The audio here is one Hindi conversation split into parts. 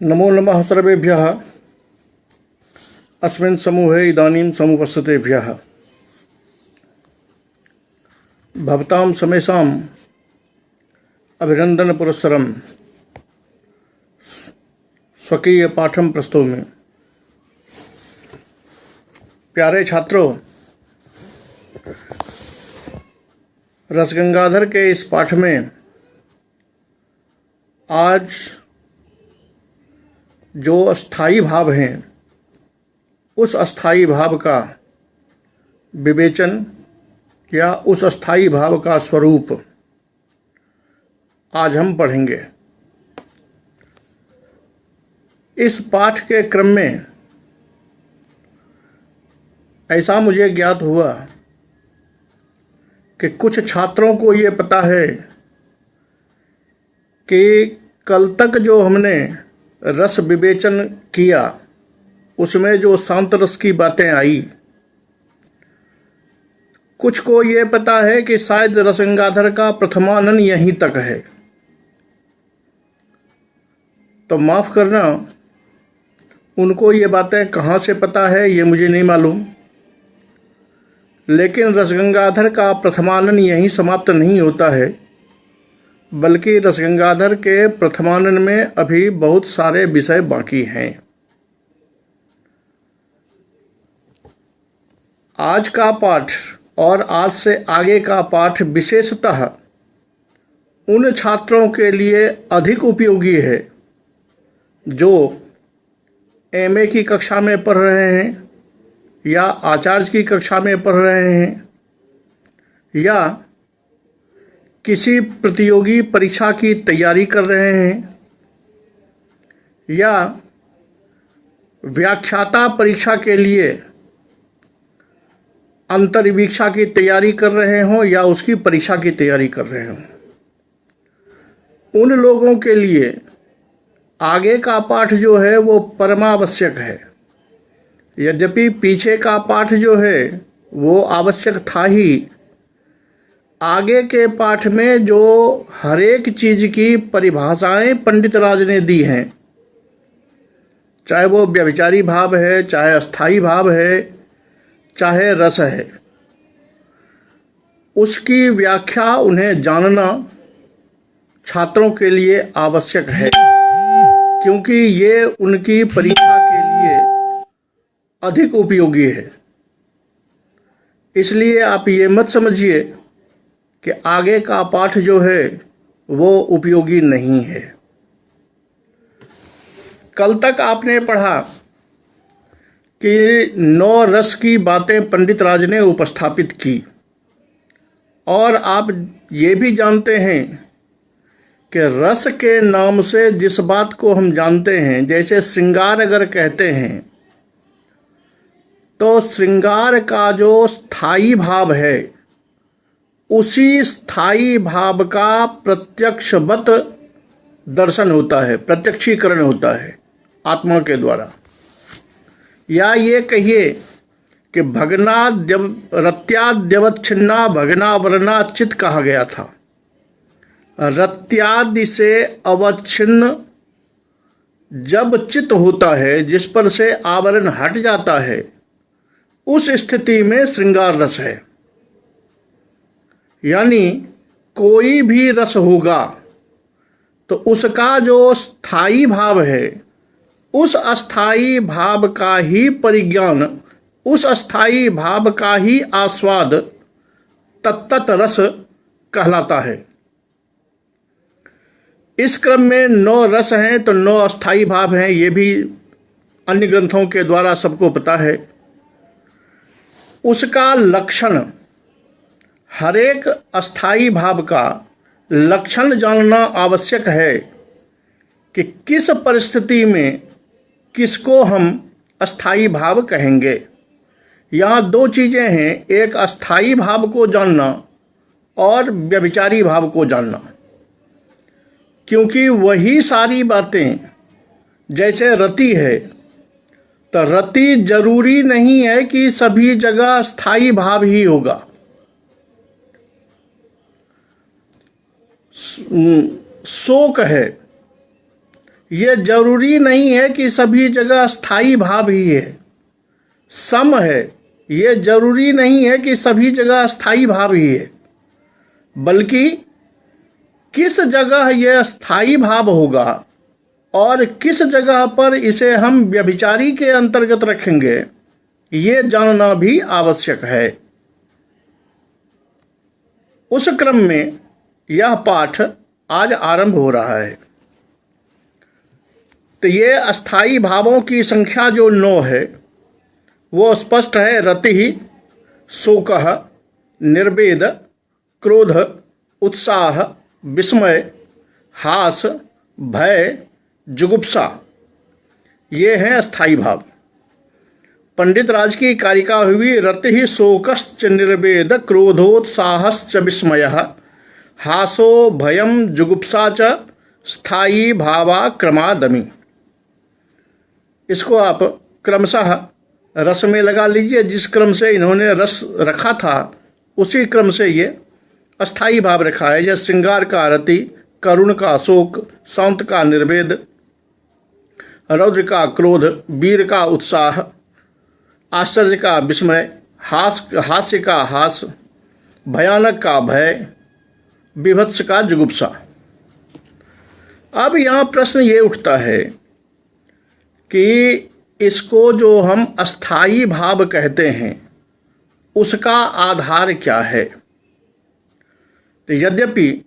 नमो नमः सर्वेभ्यः। अस्मिन् समूहे इदानीं समुपस्थितेभ्यः भवतां समेषाम् अभिनन्दनपुरस्सरं स्वकीय पाठं प्रस्तौमि। प्यारे छात्रों, रसगंगाधर के इस पाठ में आज जो अस्थाई भाव हैं उस अस्थाई भाव का विवेचन या उस अस्थाई भाव का स्वरूप आज हम पढ़ेंगे। इस पाठ के क्रम में ऐसा मुझे ज्ञात हुआ कि कुछ छात्रों को ये पता है कि कल तक जो हमने रस विवेचन किया उसमें जो शांत रस की बातें आई, कुछ को ये पता है कि शायद रसगंगाधर का प्रथमानन यहीं तक है। तो माफ़ करना, उनको ये बातें कहाँ से पता है ये मुझे नहीं मालूम, लेकिन रसगंगाधर का प्रथमानन यहीं समाप्त नहीं होता है, बल्कि रसगंगाधर के प्रथमानन में अभी बहुत सारे विषय बाकी हैं। आज का पाठ और आज से आगे का पाठ विशेषतः उन छात्रों के लिए अधिक उपयोगी है जो एमए की कक्षा में पढ़ रहे हैं या आचार्य की कक्षा में पढ़ रहे हैं या किसी प्रतियोगी परीक्षा की तैयारी कर रहे हैं या व्याख्याता परीक्षा के लिए अंतर्वीक्षा की तैयारी कर रहे हों या उसकी परीक्षा की तैयारी कर रहे हों। उन लोगों के लिए आगे का पाठ जो है वो परमावश्यक है। यद्यपि पीछे का पाठ जो है वो आवश्यक था ही, आगे के पाठ में जो हर एक चीज़ की परिभाषाएं पंडित राज ने दी हैं, चाहे वो व्यभिचारी भाव है, चाहे अस्थाई भाव है, चाहे रस है, उसकी व्याख्या उन्हें जानना छात्रों के लिए आवश्यक है, क्योंकि ये उनकी परीक्षा के लिए अधिक उपयोगी है। इसलिए आप ये मत समझिए कि आगे का पाठ जो है वो उपयोगी नहीं है। कल तक आपने पढ़ा कि 9 रस की बातें पंडित राज ने उपस्थापित की, और आप ये भी जानते हैं कि रस के नाम से जिस बात को हम जानते हैं, जैसे श्रृंगार अगर कहते हैं तो श्रृंगार का जो स्थायी भाव है उसी स्थायी भाव का प्रत्यक्षवत दर्शन होता है, प्रत्यक्षीकरण होता है आत्मा के द्वारा। या ये कहिए कि रत्याद्यवच्छिन्ना भगनावरणा चित कहा गया था। रत्यादि से अवच्छिन्न जब चित होता है, जिस पर से आवरण हट जाता है, उस स्थिति में श्रृंगार रस है। यानी कोई भी रस होगा तो उसका जो स्थायी भाव है, उस अस्थाई भाव का ही परिज्ञान, उस अस्थाई भाव का ही आस्वाद तत्त रस कहलाता है। इस क्रम में 9 रस हैं तो 9 अस्थाई भाव हैं, ये भी अन्य ग्रंथों के द्वारा सबको पता है। उसका लक्षण, हर एक अस्थाई भाव का लक्षण जानना आवश्यक है कि किस परिस्थिति में किसको हम अस्थाई भाव कहेंगे। यहाँ 2 चीज़ें हैं, एक अस्थाई भाव को जानना और व्यभिचारी भाव को जानना, क्योंकि वही सारी बातें, जैसे रति है तो रति जरूरी नहीं है कि सभी जगह स्थायी भाव ही होगा। शोक है ये जरूरी नहीं है कि सभी जगह स्थायी भाव ही है। सम है, ये जरूरी नहीं है कि सभी जगह स्थायी भाव ही है, बल्कि किस जगह यह स्थायी भाव होगा और किस जगह पर इसे हम व्यभिचारी के अंतर्गत रखेंगे, ये जानना भी आवश्यक है। उस क्रम में यह पाठ आज आरंभ हो रहा है। तो ये अस्थाई भावों की संख्या जो 9 है वो स्पष्ट है। रति, शोकः, निर्वेद, क्रोध, उत्साह, विस्मय, हास, भय, जुगुप्सा, ये हैं अस्थाई भाव। पंडित राज की कारिका हुई रति शोकश्च निर्वेद क्रोधोत्साहश्च विस्मयः हासो भयम जुगुप्सा च स्थायी भावा क्रमादमि। इसको आप क्रमशः रस में लगा लीजिए। जिस क्रम से इन्होंने रस रखा था उसी क्रम से ये अस्थाई भाव रखा है। जैसे श्रृंगार का रति, करुण का शोक, शांत का निर्वेद, रौद्र का क्रोध, वीर का उत्साह, आश्चर्य का विस्मय, हास्य का हास, भयानक का भय, विभत्स का जुगुप्सा। अब यहाँ प्रश्न ये उठता है कि इसको जो हम अस्थाई भाव कहते हैं उसका आधार क्या है। तो यद्यपि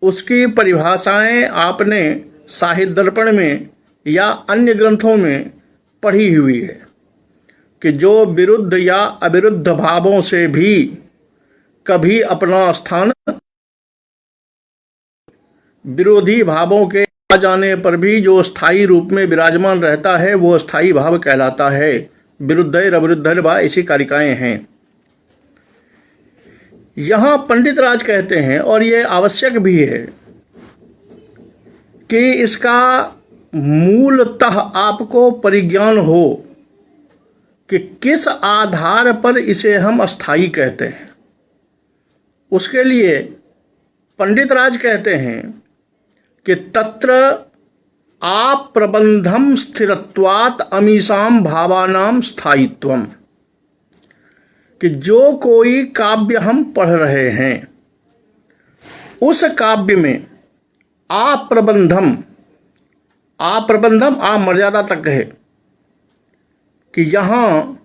उसकी परिभाषाएं आपने साहित्य दर्पण में या अन्य ग्रंथों में पढ़ी हुई है कि जो विरुद्ध या अविरुद्ध भावों से भी कभी अपना स्थान, विरोधी भावों के आ जाने पर भी जो स्थायी रूप में विराजमान रहता है वो स्थायी भाव कहलाता है। विरुद्धैर अविरुद्धैर वा ऐसी कारिकाएं हैं। यहाँ पंडित राज कहते हैं, और ये आवश्यक भी है कि इसका मूलतः आपको परिज्ञान हो कि किस आधार पर इसे हम अस्थाई कहते हैं। उसके लिए पंडित राज कहते हैं कि तत्र आप्रबंधम स्थिरत्वात् अमीसाम भावानाम स्थायित्वम, कि जो कोई काव्य हम पढ़ रहे हैं उस काव्य में आप्रबंधम, मर्यादा तक है कि यहाँ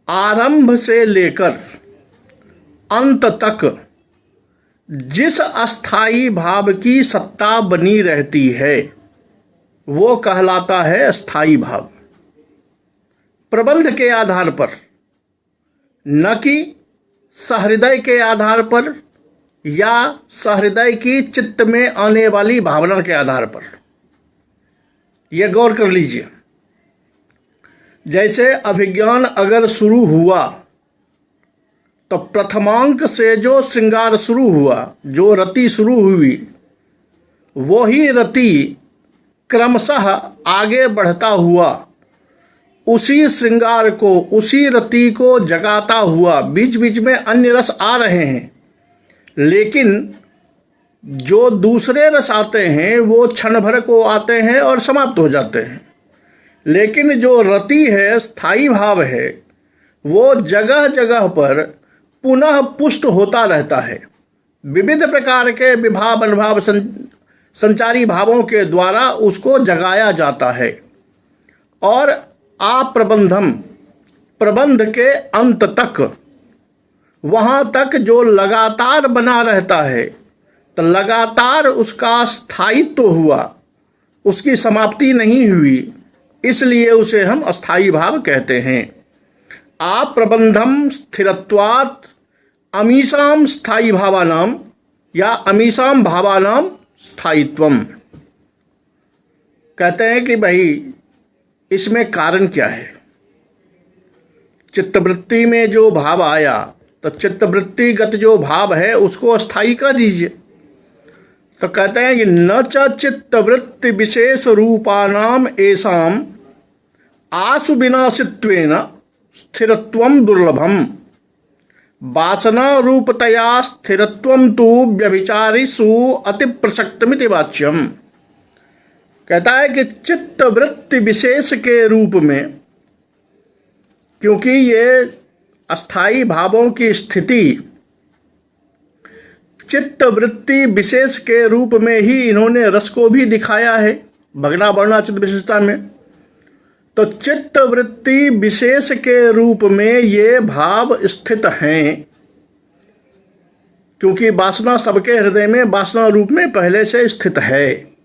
आरंभ से लेकर अंत तक जिस अस्थाई भाव की सत्ता बनी रहती है वो कहलाता है स्थायी भाव। प्रबंध के आधार पर, न कि सहृदय के आधार पर या सहृदय की चित्त में आने वाली भावना के आधार पर। यह गौर कर लीजिए। जैसे अभिज्ञान अगर शुरू हुआ तो प्रथमांक से जो श्रृंगार शुरू हुआ, जो रति शुरू हुई, वही रति क्रमशः आगे बढ़ता हुआ उसी श्रृंगार को, उसी रति को जगाता हुआ, बीच बीच में अन्य रस आ रहे हैं, लेकिन जो दूसरे रस आते हैं वो क्षण भर को आते हैं और समाप्त हो जाते हैं। लेकिन जो रति है, स्थायी भाव है, वो जगह जगह पर पुनः पुष्ट होता रहता है। विविध प्रकार के विभाव अनुभाव संचारी भावों के द्वारा उसको जगाया जाता है। और आप्रबंधम, प्रबंध के अंत तक, वहाँ तक जो लगातार बना रहता है, तो लगातार उसका स्थायित्व हुआ, उसकी समाप्ति नहीं हुई, इसलिए उसे हम अस्थाई भाव कहते हैं। आप्रबंधम स्थिरत्वात् अमीसाम स्थायी भावानाम या अमीसाम भावानाम स्थायित्वम। कहते हैं कि भाई इसमें कारण क्या है। चित्तवृत्ति में जो भाव आया तो चित्तवृत्तिगत जो भाव है उसको अस्थाई कर दीजिए। तो कहते हैं कि न च चित्तवृत्ति विशेष रूपानाम एसाम आसु विनाशित्वेन स्थिरत्वम दुर्लभम वासना रूपतया स्थिरत्वम तु व्यभिचारिषु अति प्रसक्तमिति वाच्यम। कहता है कि चित्त वृत्ति विशेष के रूप में, क्योंकि ये अस्थाई भावों की स्थिति चित्त वृत्ति विशेष के रूप में ही इन्होंने रस को भी दिखाया है भगना वर्णा चित्त विशेषता में। तो चित्त वृत्ति विशेष के रूप में ये भाव स्थित हैं, क्योंकि वासना सबके हृदय में वासना रूप में पहले से स्थित है।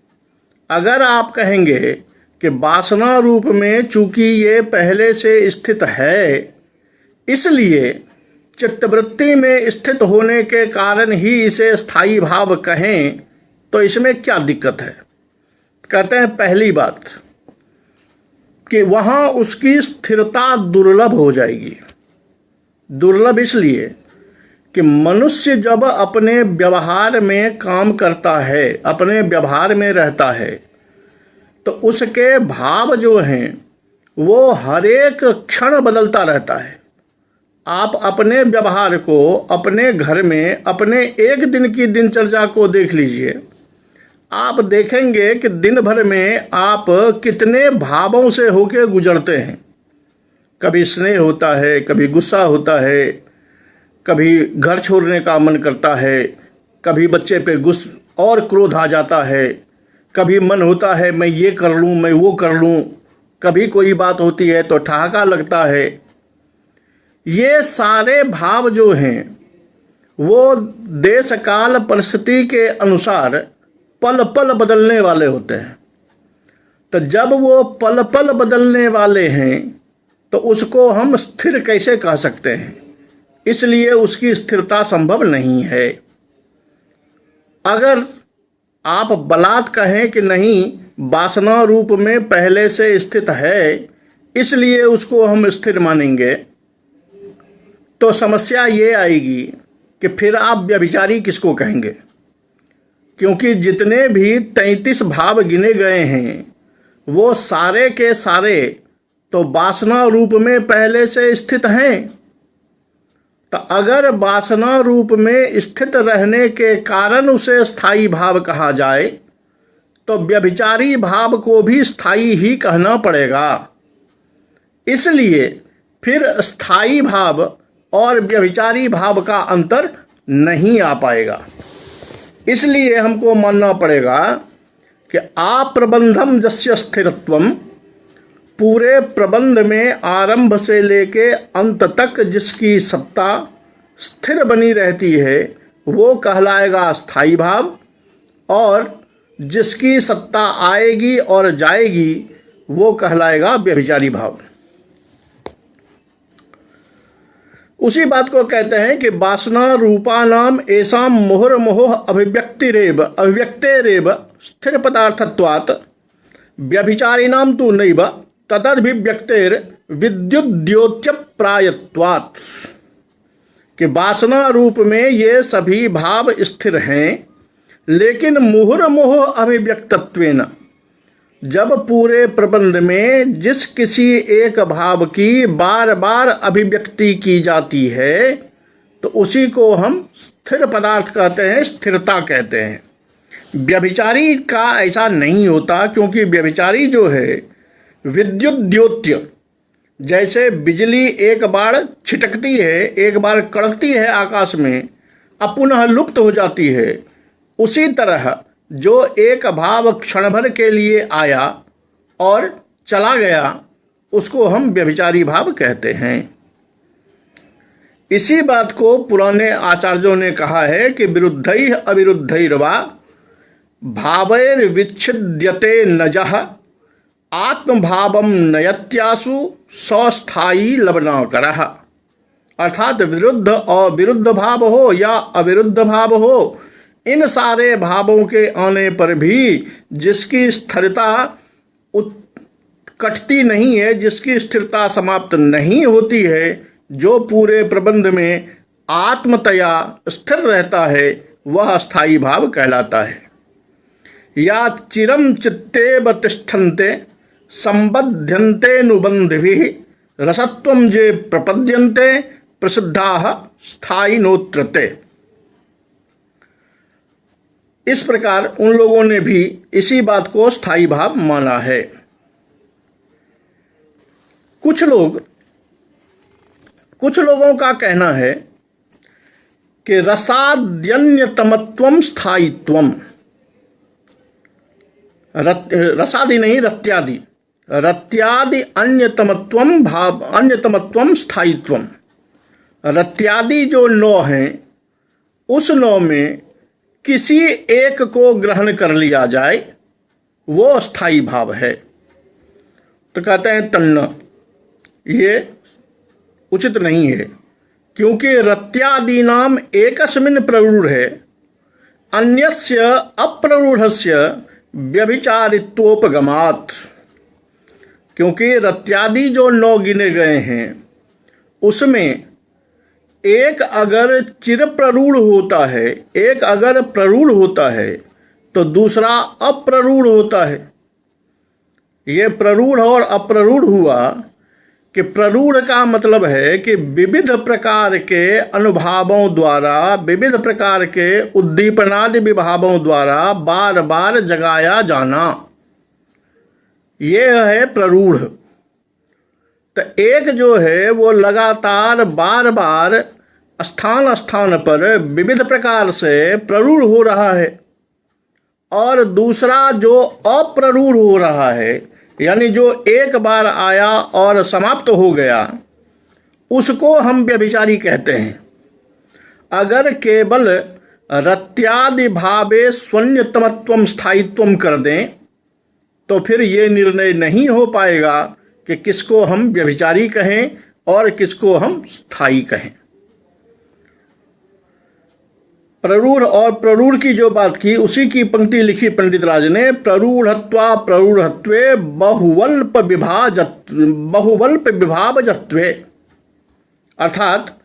अगर आप कहेंगे कि वासना रूप में चूंकि ये पहले से स्थित है, इसलिए चित्तवृत्ति में स्थित होने के कारण ही इसे स्थायी भाव कहें, तो इसमें क्या दिक्कत है? कहते हैं पहली बात कि वहाँ उसकी स्थिरता दुर्लभ हो जाएगी। दुर्लभ इसलिए कि मनुष्य जब अपने व्यवहार में काम करता है, अपने व्यवहार में रहता है, तो उसके भाव जो हैं वो हर एक क्षण बदलता रहता है। आप अपने व्यवहार को अपने घर में अपने एक दिन की दिनचर्या को देख लीजिए। आप देखेंगे कि दिन भर में आप कितने भावों से होके गुजरते हैं। कभी स्नेह होता है, कभी गुस्सा होता है, कभी घर छोड़ने का मन करता है, कभी बच्चे पे गुस्सा और क्रोध आ जाता है, कभी मन होता है मैं ये कर लूँ, मैं वो कर लूँ, कभी कोई बात होती है तो ठहाका लगता है। ये सारे भाव जो हैं वो देश काल परिस्थिति के अनुसार पल पल बदलने वाले होते हैं। तो जब वो पल पल बदलने वाले हैं तो उसको हम स्थिर कैसे कह सकते हैं? इसलिए उसकी स्थिरता संभव नहीं है। अगर आप बलात् कहें कि नहीं वासना रूप में पहले से स्थित है इसलिए उसको हम स्थिर मानेंगे, तो समस्या ये आएगी कि फिर आप व्यभिचारी किसको कहेंगे? क्योंकि जितने भी 33 भाव गिने गए हैं वो सारे के सारे तो वासना रूप में पहले से स्थित हैं। तो अगर वासना रूप में स्थित रहने के कारण उसे स्थायी भाव कहा जाए तो व्यभिचारी भाव को भी स्थायी ही कहना पड़ेगा। इसलिए फिर स्थायी भाव और व्यभिचारी भाव का अंतर नहीं आ पाएगा। इसलिए हमको मानना पड़ेगा कि आप्रबंधम जस्य स्थिरत्वम, पूरे प्रबंध में आरंभ से लेके अंत तक जिसकी सत्ता स्थिर बनी रहती है वो कहलाएगा स्थायी भाव, और जिसकी सत्ता आएगी और जाएगी वो कहलाएगा व्यभिचारी भाव। उसी बात को कहते हैं कि वासना रूपानाम एसाम मुहुर्मुहुः अभिव्यक्तेरेव स्थिर पदार्थत्वात् व्यभिचारिणाम तु नैव तदभिव्यक्तेर विद्युद्योत्य प्रायत्वात्। कि वासना रूप में ये सभी भाव स्थिर हैं, लेकिन मुहुर्मुहुः अभिव्यक्तत्वेन, जब पूरे प्रबंध में जिस किसी एक भाव की बार बार अभिव्यक्ति की जाती है तो उसी को हम स्थिर पदार्थ कहते हैं, स्थिरता कहते हैं। व्यभिचारी का ऐसा नहीं होता, क्योंकि व्यभिचारी जो है विद्युत द्योत्य, जैसे बिजली एक बार छिटकती है, एक बार कड़कती है आकाश में, अब पुनः लुप्त हो जाती है, उसी तरह जो एक भाव क्षण भर के लिए आया और चला गया उसको हम व्यभिचारी भाव कहते हैं। इसी बात को पुराने आचार्यों ने कहा है कि विरुद्धैः अविरुद्धैर्वा भावैर्विच्छिद्यते नजः आत्मभावम नयत्यासु सस्थायी लवणाकरः। अर्थात विरुद्ध और विरुद्ध भाव हो या अविरुद्ध भाव हो, इन सारे भावों के आने पर भी जिसकी स्थिरता कटती नहीं है, जिसकी स्थिरता समाप्त नहीं होती है, जो पूरे प्रबंध में आत्मतया स्थिर रहता है, वह स्थायी भाव कहलाता है। या चिरम चित्ते तिष्ठन्ते संबध्यन्ते नुबन्धिभिः रसत्वं जे प्रपद्यन्ते प्रसिद्धाः स्थायिनोत्रते। इस प्रकार उन लोगों ने भी इसी बात को स्थायी भाव माना है। कुछ लोगों का कहना है कि रसाद्यन्यतमत्वम स्थायित्वम, रसादि नहीं रत्यादि, रत्यादि अन्यतमत्वम स्थायित्वम। रत्यादि जो नौ हैं उस नौ में किसी एक को ग्रहण कर लिया जाए वो स्थायी भाव है। तो कहते हैं तन्न, ये उचित नहीं है, क्योंकि रत्यादीनाम एकस्मिन् प्ररूढ़ है, अन्यस्य अप्ररूढ़स्य व्यभिचारित्वोपगमात्। क्योंकि रत्यादि जो नौ गिने गए हैं उसमें एक अगर चिरप्ररूढ़ होता है, एक अगर प्ररूढ़ होता है तो दूसरा अप्ररूढ़ होता है। ये प्ररूढ़ और अप्ररूढ़ हुआ कि प्ररूढ़ का मतलब है कि विविध प्रकार के अनुभावों द्वारा, विविध प्रकार के उद्दीपनादि विभावों द्वारा बार बार जगाया जाना, ये है प्ररूढ़। तो एक जो है वो लगातार बार बार स्थान स्थान पर विविध प्रकार से प्ररूढ़ हो रहा है, और दूसरा जो अप्ररूढ़ हो रहा है, यानी जो एक बार आया और समाप्त हो गया, उसको हम व्यभिचारी कहते हैं। अगर केवल रत्यादि भावे स्वन्यतमत्वम स्थायित्वम कर दें तो फिर ये निर्णय नहीं हो पाएगा कि किसको हम व्यभिचारी कहें और किसको हम स्थायी कहें। प्ररूढ़ और प्ररूढ़ की जो बात की उसी की पंक्ति लिखी पंडित राज ने, प्ररूढ़त्वा प्ररूढ़त्वे बहुवल्प विभावजत्वे, अर्थात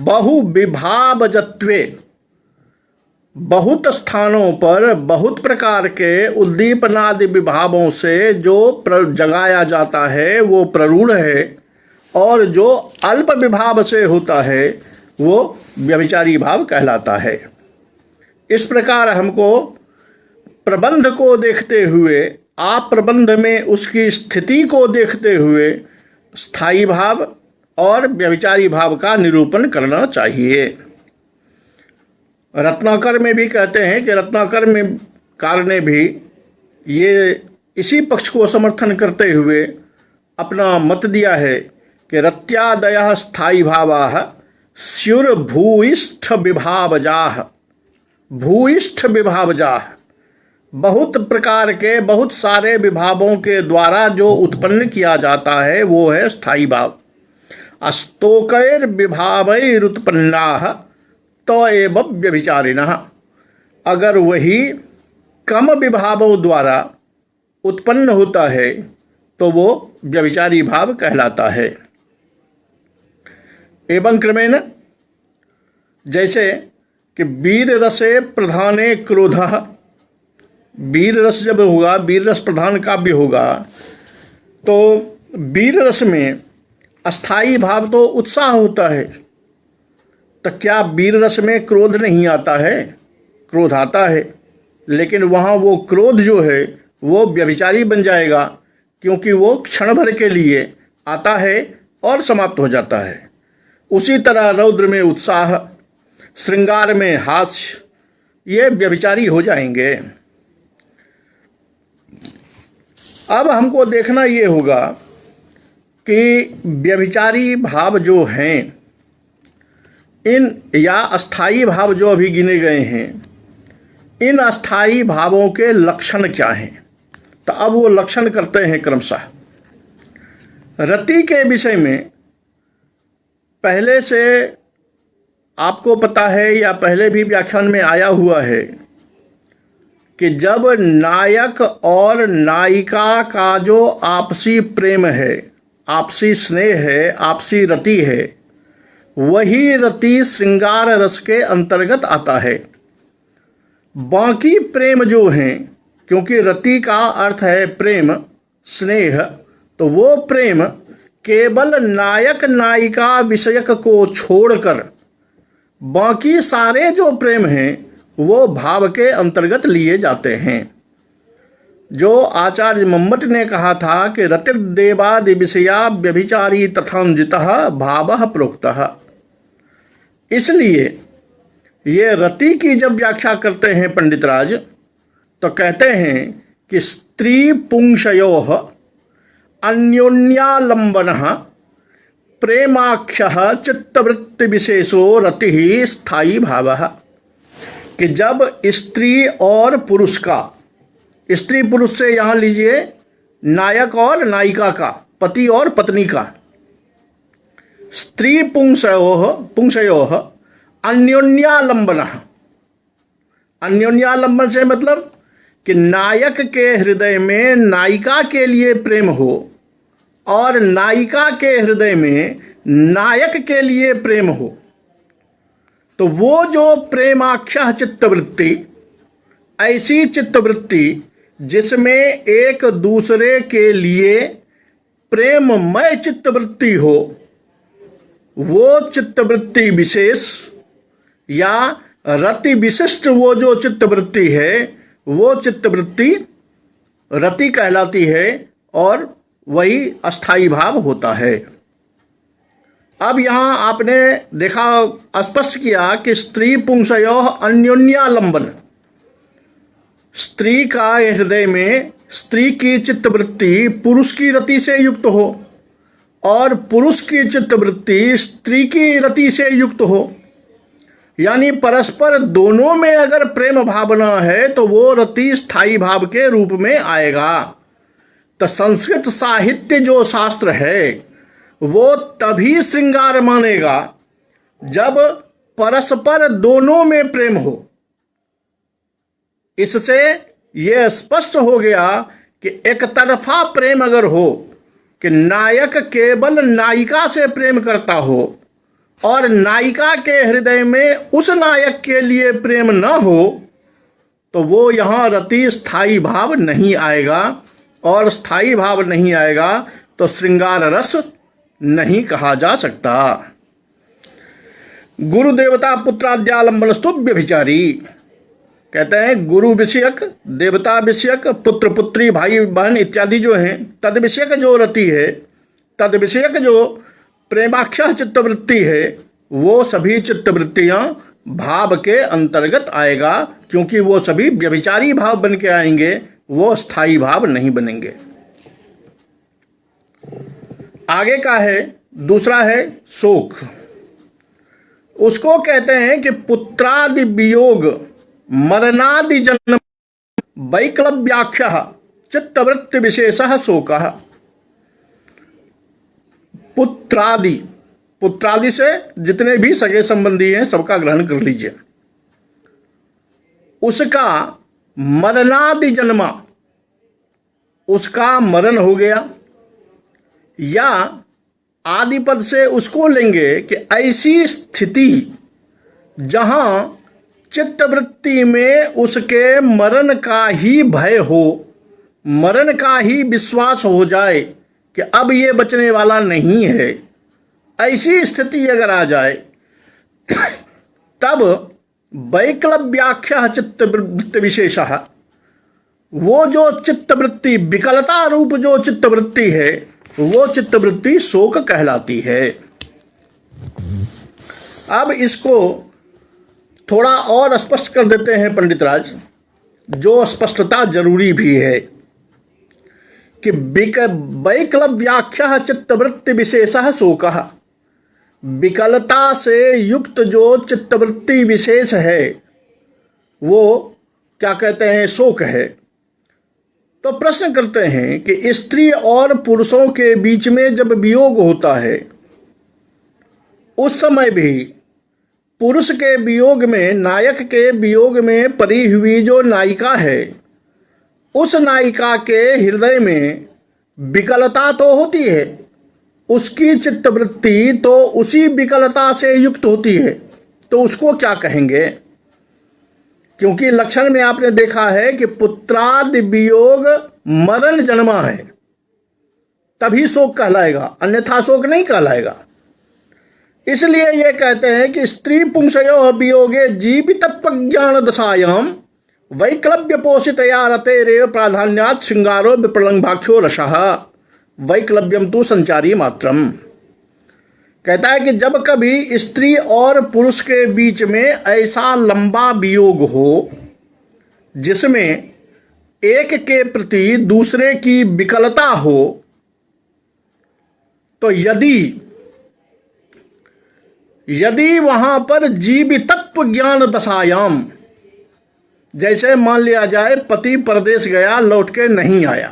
बहुविभावजत्वे, बहुत स्थानों पर बहुत प्रकार के उद्दीपनादि विभावों से जो जगाया जाता है वो प्ररूढ़ है, और जो अल्प विभाव से होता है वो व्यभिचारी भाव कहलाता है। इस प्रकार हमको प्रबंध को देखते हुए, आप प्रबंध में उसकी स्थिति को देखते हुए स्थायी भाव और व्यभिचारी भाव का निरूपण करना चाहिए। रत्नाकर में भी कहते हैं कि रत्नाकर में कार ने भी ये इसी पक्ष को समर्थन करते हुए अपना मत दिया है कि रत्यादयः स्थायी भावाः स्युर भूयिष्ठ विभावजाः, भूयिष्ठ विभावजाः, बहुत प्रकार के बहुत सारे विभावों के द्वारा जो उत्पन्न किया जाता है वो है स्थायी भाव। अस्तोकैर विभावैरुत्पन्नाः तो एवं व्यभिचारिणः, अगर वही कम विभावों द्वारा उत्पन्न होता है तो वो व्यभिचारी भाव कहलाता है। एवं क्रमेण, जैसे कि वीर रसे प्रधाने क्रोधः, वीर रस जब होगा, वीर रस प्रधान काव्य होगा, तो वीर रस में अस्थाई भाव तो उत्साह होता है। तो क्या वीर रस में क्रोध नहीं आता है? क्रोध आता है, लेकिन वहाँ वो क्रोध जो है वो व्यभिचारी बन जाएगा, क्योंकि वो क्षण भर के लिए आता है और समाप्त हो जाता है। उसी तरह रौद्र में उत्साह, श्रृंगार में हास्य, ये व्यभिचारी हो जाएंगे। अब हमको देखना ये होगा कि व्यभिचारी भाव जो हैं, इन या अस्थाई भाव जो अभी गिने गए हैं, इन अस्थाई भावों के लक्षण क्या हैं? तो अब वो लक्षण करते हैं क्रमशः। रति के विषय में पहले से आपको पता है या पहले भी व्याख्यान में आया हुआ है कि जब नायक और नायिका का जो आपसी प्रेम है, आपसी स्नेह है, आपसी रति है, वही रति श्रृंगार रस के अंतर्गत आता है। बाकी प्रेम जो हैं, क्योंकि रति का अर्थ है प्रेम, स्नेह, तो वो प्रेम केवल नायक नायिका विषयक को छोड़कर बाकी सारे जो प्रेम हैं वो भाव के अंतर्गत लिए जाते हैं। जो आचार्य मम्मट ने कहा था कि रतिर्देवादि विषया व्यभिचारी तथान्वितः भावः प्रोक्तः, इसलिए ये रति की जब व्याख्या करते हैं पंडित राज तो कहते हैं कि स्त्री पुंसयोः अन्योन्यालंबनः प्रेमाख्यः चित्तवृत्ति विशेषो रति स्थायी भावः, कि जब स्त्री और पुरुष का, स्त्री पुरुष से यहाँ लीजिए नायक और नायिका का, पति और पत्नी का, स्त्री पुंसयोः अन्योन्यालंबनः, अन्योन्यालंबन से मतलब कि नायक के हृदय में नायिका के लिए प्रेम हो और नायिका के हृदय में नायक के लिए प्रेम हो, तो वो जो प्रेमाख्या चित्तवृत्ति, ऐसी चित्तवृत्ति जिसमें एक दूसरे के लिए प्रेममय चित्तवृत्ति हो, वो चित्तवृत्ति विशेष या रति विशिष्ट वो जो चित्तवृत्ति है, वो चित्तवृत्ति रति कहलाती है और वही अस्थाई भाव होता है। अब यहाँ आपने देखा, स्पष्ट किया कि स्त्री पुंसयोः अन्योन्यालंबन, स्त्री का हृदय में स्त्री की चित्तवृत्ति पुरुष की रति से युक्त हो और पुरुष की चित्तवृत्ति स्त्री की रति से युक्त हो, यानी परस्पर दोनों में अगर प्रेम भावना है तो वो रति स्थायी भाव के रूप में आएगा। तो संस्कृत साहित्य जो शास्त्र है वो तभी श्रृंगार मानेगा जब परस्पर दोनों में प्रेम हो। इससे यह स्पष्ट हो गया कि एक तरफा प्रेम अगर हो कि नायक केवल नायिका से प्रेम करता हो और नायिका के हृदय में उस नायक के लिए प्रेम न हो, तो वो यहाँ रति स्थायी भाव नहीं आएगा, और स्थायी भाव नहीं आएगा तो श्रृंगार रस नहीं कहा जा सकता। गुरु देवता पुत्राद्यालंबनस्तु व्यभिचारी, कहते हैं गुरु विषयक, देवता विषयक, पुत्र पुत्री भाई बहन इत्यादि जो हैं, तद विषयक जो रति है, तद विषयक जो प्रेमाख्या चित्तवृत्ति है, वो सभी चित्तवृत्तियां भाव के अंतर्गत आएगा, क्योंकि वो सभी व्यभिचारी भाव बन के आएंगे, वो स्थायी भाव नहीं बनेंगे। आगे का है, दूसरा है शोक। उसको कहते हैं कि पुत्रादि वियोग मरणादि जन्म वैक्लव्याख्यः चित्तवृत्ति विशेषः शोकः। पुत्रादि, पुत्रादि से जितने भी सगे संबंधी हैं सबका ग्रहण कर लीजिए। उसका मरणादि जन्मा, उसका मरण हो गया, या आदि पद से उसको लेंगे कि ऐसी स्थिति जहां चित्तवृत्ति में उसके मरण का ही भय हो, मरण का ही विश्वास हो जाए कि अब ये बचने वाला नहीं है, ऐसी स्थिति अगर आ जाए तब वैक्लव्याख्या चित्तवृत्ति विशेषः, वो जो चित्तवृत्ति विकलता रूप जो चित्तवृत्ति है, वो चित्तवृत्ति शोक कहलाती है। अब इसको थोड़ा और स्पष्ट कर देते हैं पंडित राज, जो स्पष्टता जरूरी भी है, कि वैक्लव्याख्या चित्तवृत्ति विशेषः शोकः, विकलता से युक्त जो चित्तवृत्ति विशेष है वो क्या कहते हैं, शोक है। तो प्रश्न करते हैं कि स्त्री और पुरुषों के बीच में जब वियोग होता है, उस समय भी पुरुष के वियोग में, नायक के वियोग में परी हुई जो नायिका है, उस नायिका के हृदय में विकलता तो होती है, उसकी चित्तवृत्ति तो उसी विकलता से युक्त होती है, तो उसको क्या कहेंगे? क्योंकि लक्षण में आपने देखा है कि पुत्रादि वियोग मरण जन्मा है, तभी शोक कहलाएगा, अन्यथा शोक नहीं कहलाएगा। इसलिए ये कहते हैं कि स्त्री पुंसयो वियोगे जीवितत्व ज्ञान दशायाम वैक्लव्य पोषितया रतेरेव प्राधान्यात् श्रृंगारो विप्रलंभाख्यो रसः वैक्लव्यम तु संचारी मात्रम। कहता है कि जब कभी स्त्री और पुरुष के बीच में ऐसा लंबा वियोग हो जिसमें एक के प्रति दूसरे की विकलता हो, तो यदि वहां पर जीवितत्व ज्ञान दशायाम, जैसे मान लिया जाए पति परदेश गया लौट के नहीं आया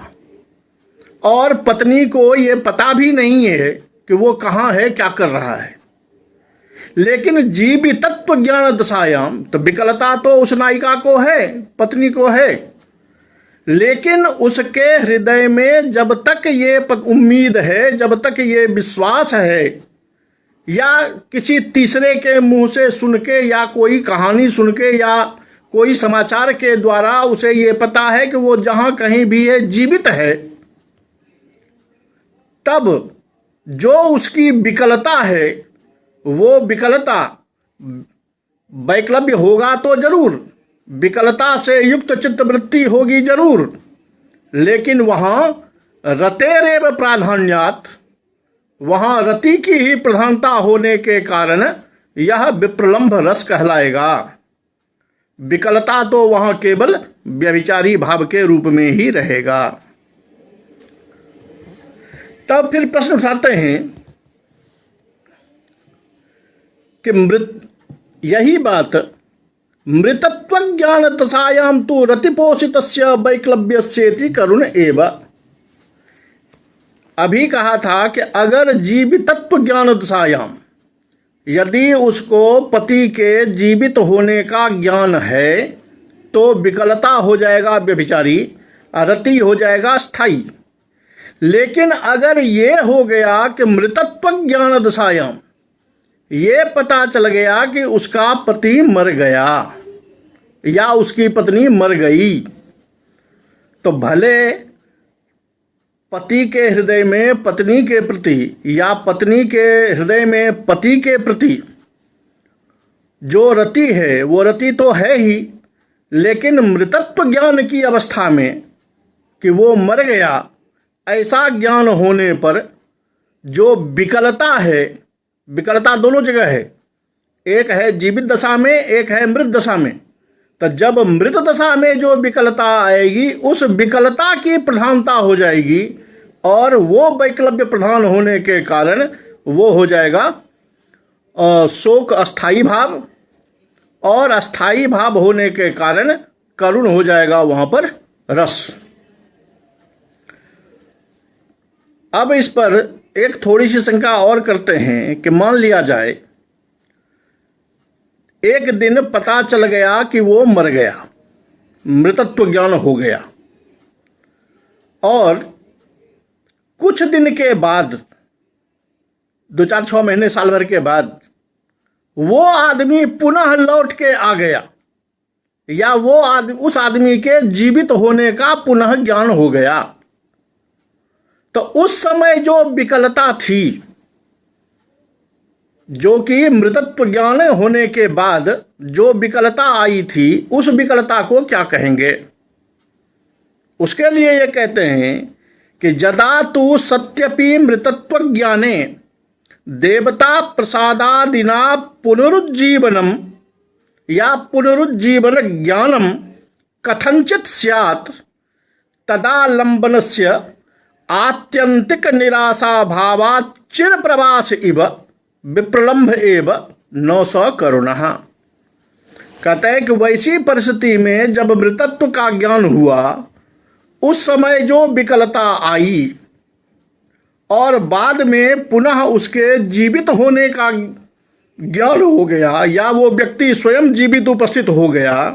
और पत्नी को ये पता भी नहीं है कि वो कहाँ है क्या कर रहा है, लेकिन जीवितत्व ज्ञान दशायाम, तो विकलता तो उस नायिका को है, पत्नी को है, लेकिन उसके हृदय में जब तक ये उम्मीद है, जब तक ये विश्वास है, या किसी तीसरे के मुंह से सुन के या कोई कहानी सुन के या कोई समाचार के द्वारा उसे ये पता है कि वो जहां कहीं भी है जीवित है, तब जो उसकी विकलता है वो विकलता वैक्लव्य होगा तो जरूर, विकलता से युक्त चित्तवृत्ति होगी जरूर, लेकिन वहां रतेरेव प्राधान्यात्, वहां रति की ही प्रधानता होने के कारण यह विप्रलंभ रस कहलाएगा। विकलता तो वहां केवल व्यभिचारी भाव के रूप में ही रहेगा। तब फिर प्रश्न उठाते हैं कि यही बात मृतत्व ज्ञान दशायाम तो रतिपोषितस्य वैक्लव्यस्येति करुण एव। अभी कहा था कि अगर जीवितत्व ज्ञान दशायाम, यदि उसको पति के जीवित होने का ज्ञान है तो विकलता हो जाएगा व्यभिचारी, रति हो जाएगा स्थायी। लेकिन अगर ये हो गया कि मृतत्व ज्ञान दशायाम, ये पता चल गया कि उसका पति मर गया या उसकी पत्नी मर गई, तो भले पति के हृदय में पत्नी के प्रति या पत्नी के हृदय में पति के प्रति जो रति है वो रति तो है ही, लेकिन मृतत्व ज्ञान की अवस्था में कि वो मर गया, ऐसा ज्ञान होने पर जो विकलता है, विकलता दोनों जगह है, एक है जीवित दशा में, एक है मृत दशा में। तो जब मृत दशा में जो विकलता आएगी उस विकलता की प्रधानता हो जाएगी और वो वैक्लव्य प्रधान होने के कारण वो हो जाएगा शोक अस्थाई भाव, और अस्थाई भाव होने के कारण करुण हो जाएगा वहां पर रस। अब इस पर एक थोड़ी सी शंका और करते हैं कि मान लिया जाए एक दिन पता चल गया कि वो मर गया, मृतत्व ज्ञान हो गया, और कुछ दिन के बाद 2-4-6 महीने साल भर के बाद वो आदमी पुनः लौट के आ गया, या वो उस आदमी के जीवित होने का पुनः ज्ञान हो गया, तो उस समय जो विकलता थी, जो कि मृतत्व ज्ञान होने के बाद जो विकलता आई थी, उस विकलता को क्या कहेंगे? उसके लिए ये कहते हैं कि यदा तु सत्यपि मृतत्व ज्ञाने देवता प्रसादादिना पुनरुज्जीवनम या पुनरुज्जीवन ज्ञानम कथंचित स्यात् तदालंबनस्य आत्यंतिक निराशा भावात् चिर प्रवास इव विप्रलंभ एव न स करुणः। कहते हैं कि वैसी परिस्थिति में जब मृतत्व का ज्ञान हुआ, उस समय जो विकलता आई और बाद में पुनः उसके जीवित होने का ज्ञान हो गया, या वो व्यक्ति स्वयं जीवित उपस्थित हो गया,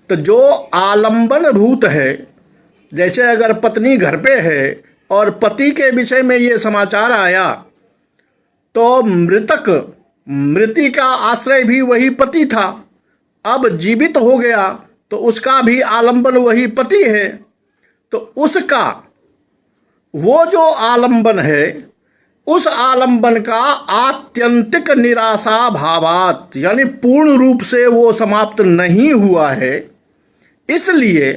तो जो आलंबन भूत है, जैसे अगर पत्नी घर पे है और पति के विषय में ये समाचार आया, तो मृति का आश्रय भी वही पति था, अब जीवित हो गया तो उसका भी आलंबन वही पति है, तो उसका वो जो आलंबन है उस आलंबन का आत्यंतिक निराशा भावात, यानी पूर्ण रूप से वो समाप्त नहीं हुआ है, इसलिए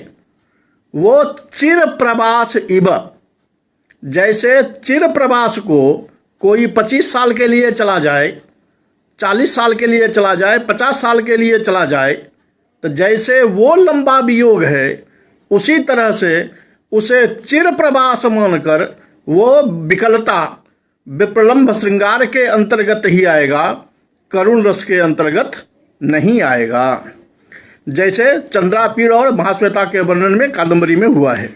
वो चिर प्रवास इव, जैसे चिर प्रवास को कोई 25 साल के लिए चला जाए, 40 साल के लिए चला जाए, 50 साल के लिए चला जाए, तो जैसे वो लंबा वियोग है, उसी तरह से उसे चिर प्रवास मानकर वो विकलता विप्रलंभ श्रृंगार के अंतर्गत ही आएगा, करुण रस के अंतर्गत नहीं आएगा, जैसे चंद्रापीड़ और महाश्वेता के वर्णन में कादंबरी में हुआ है।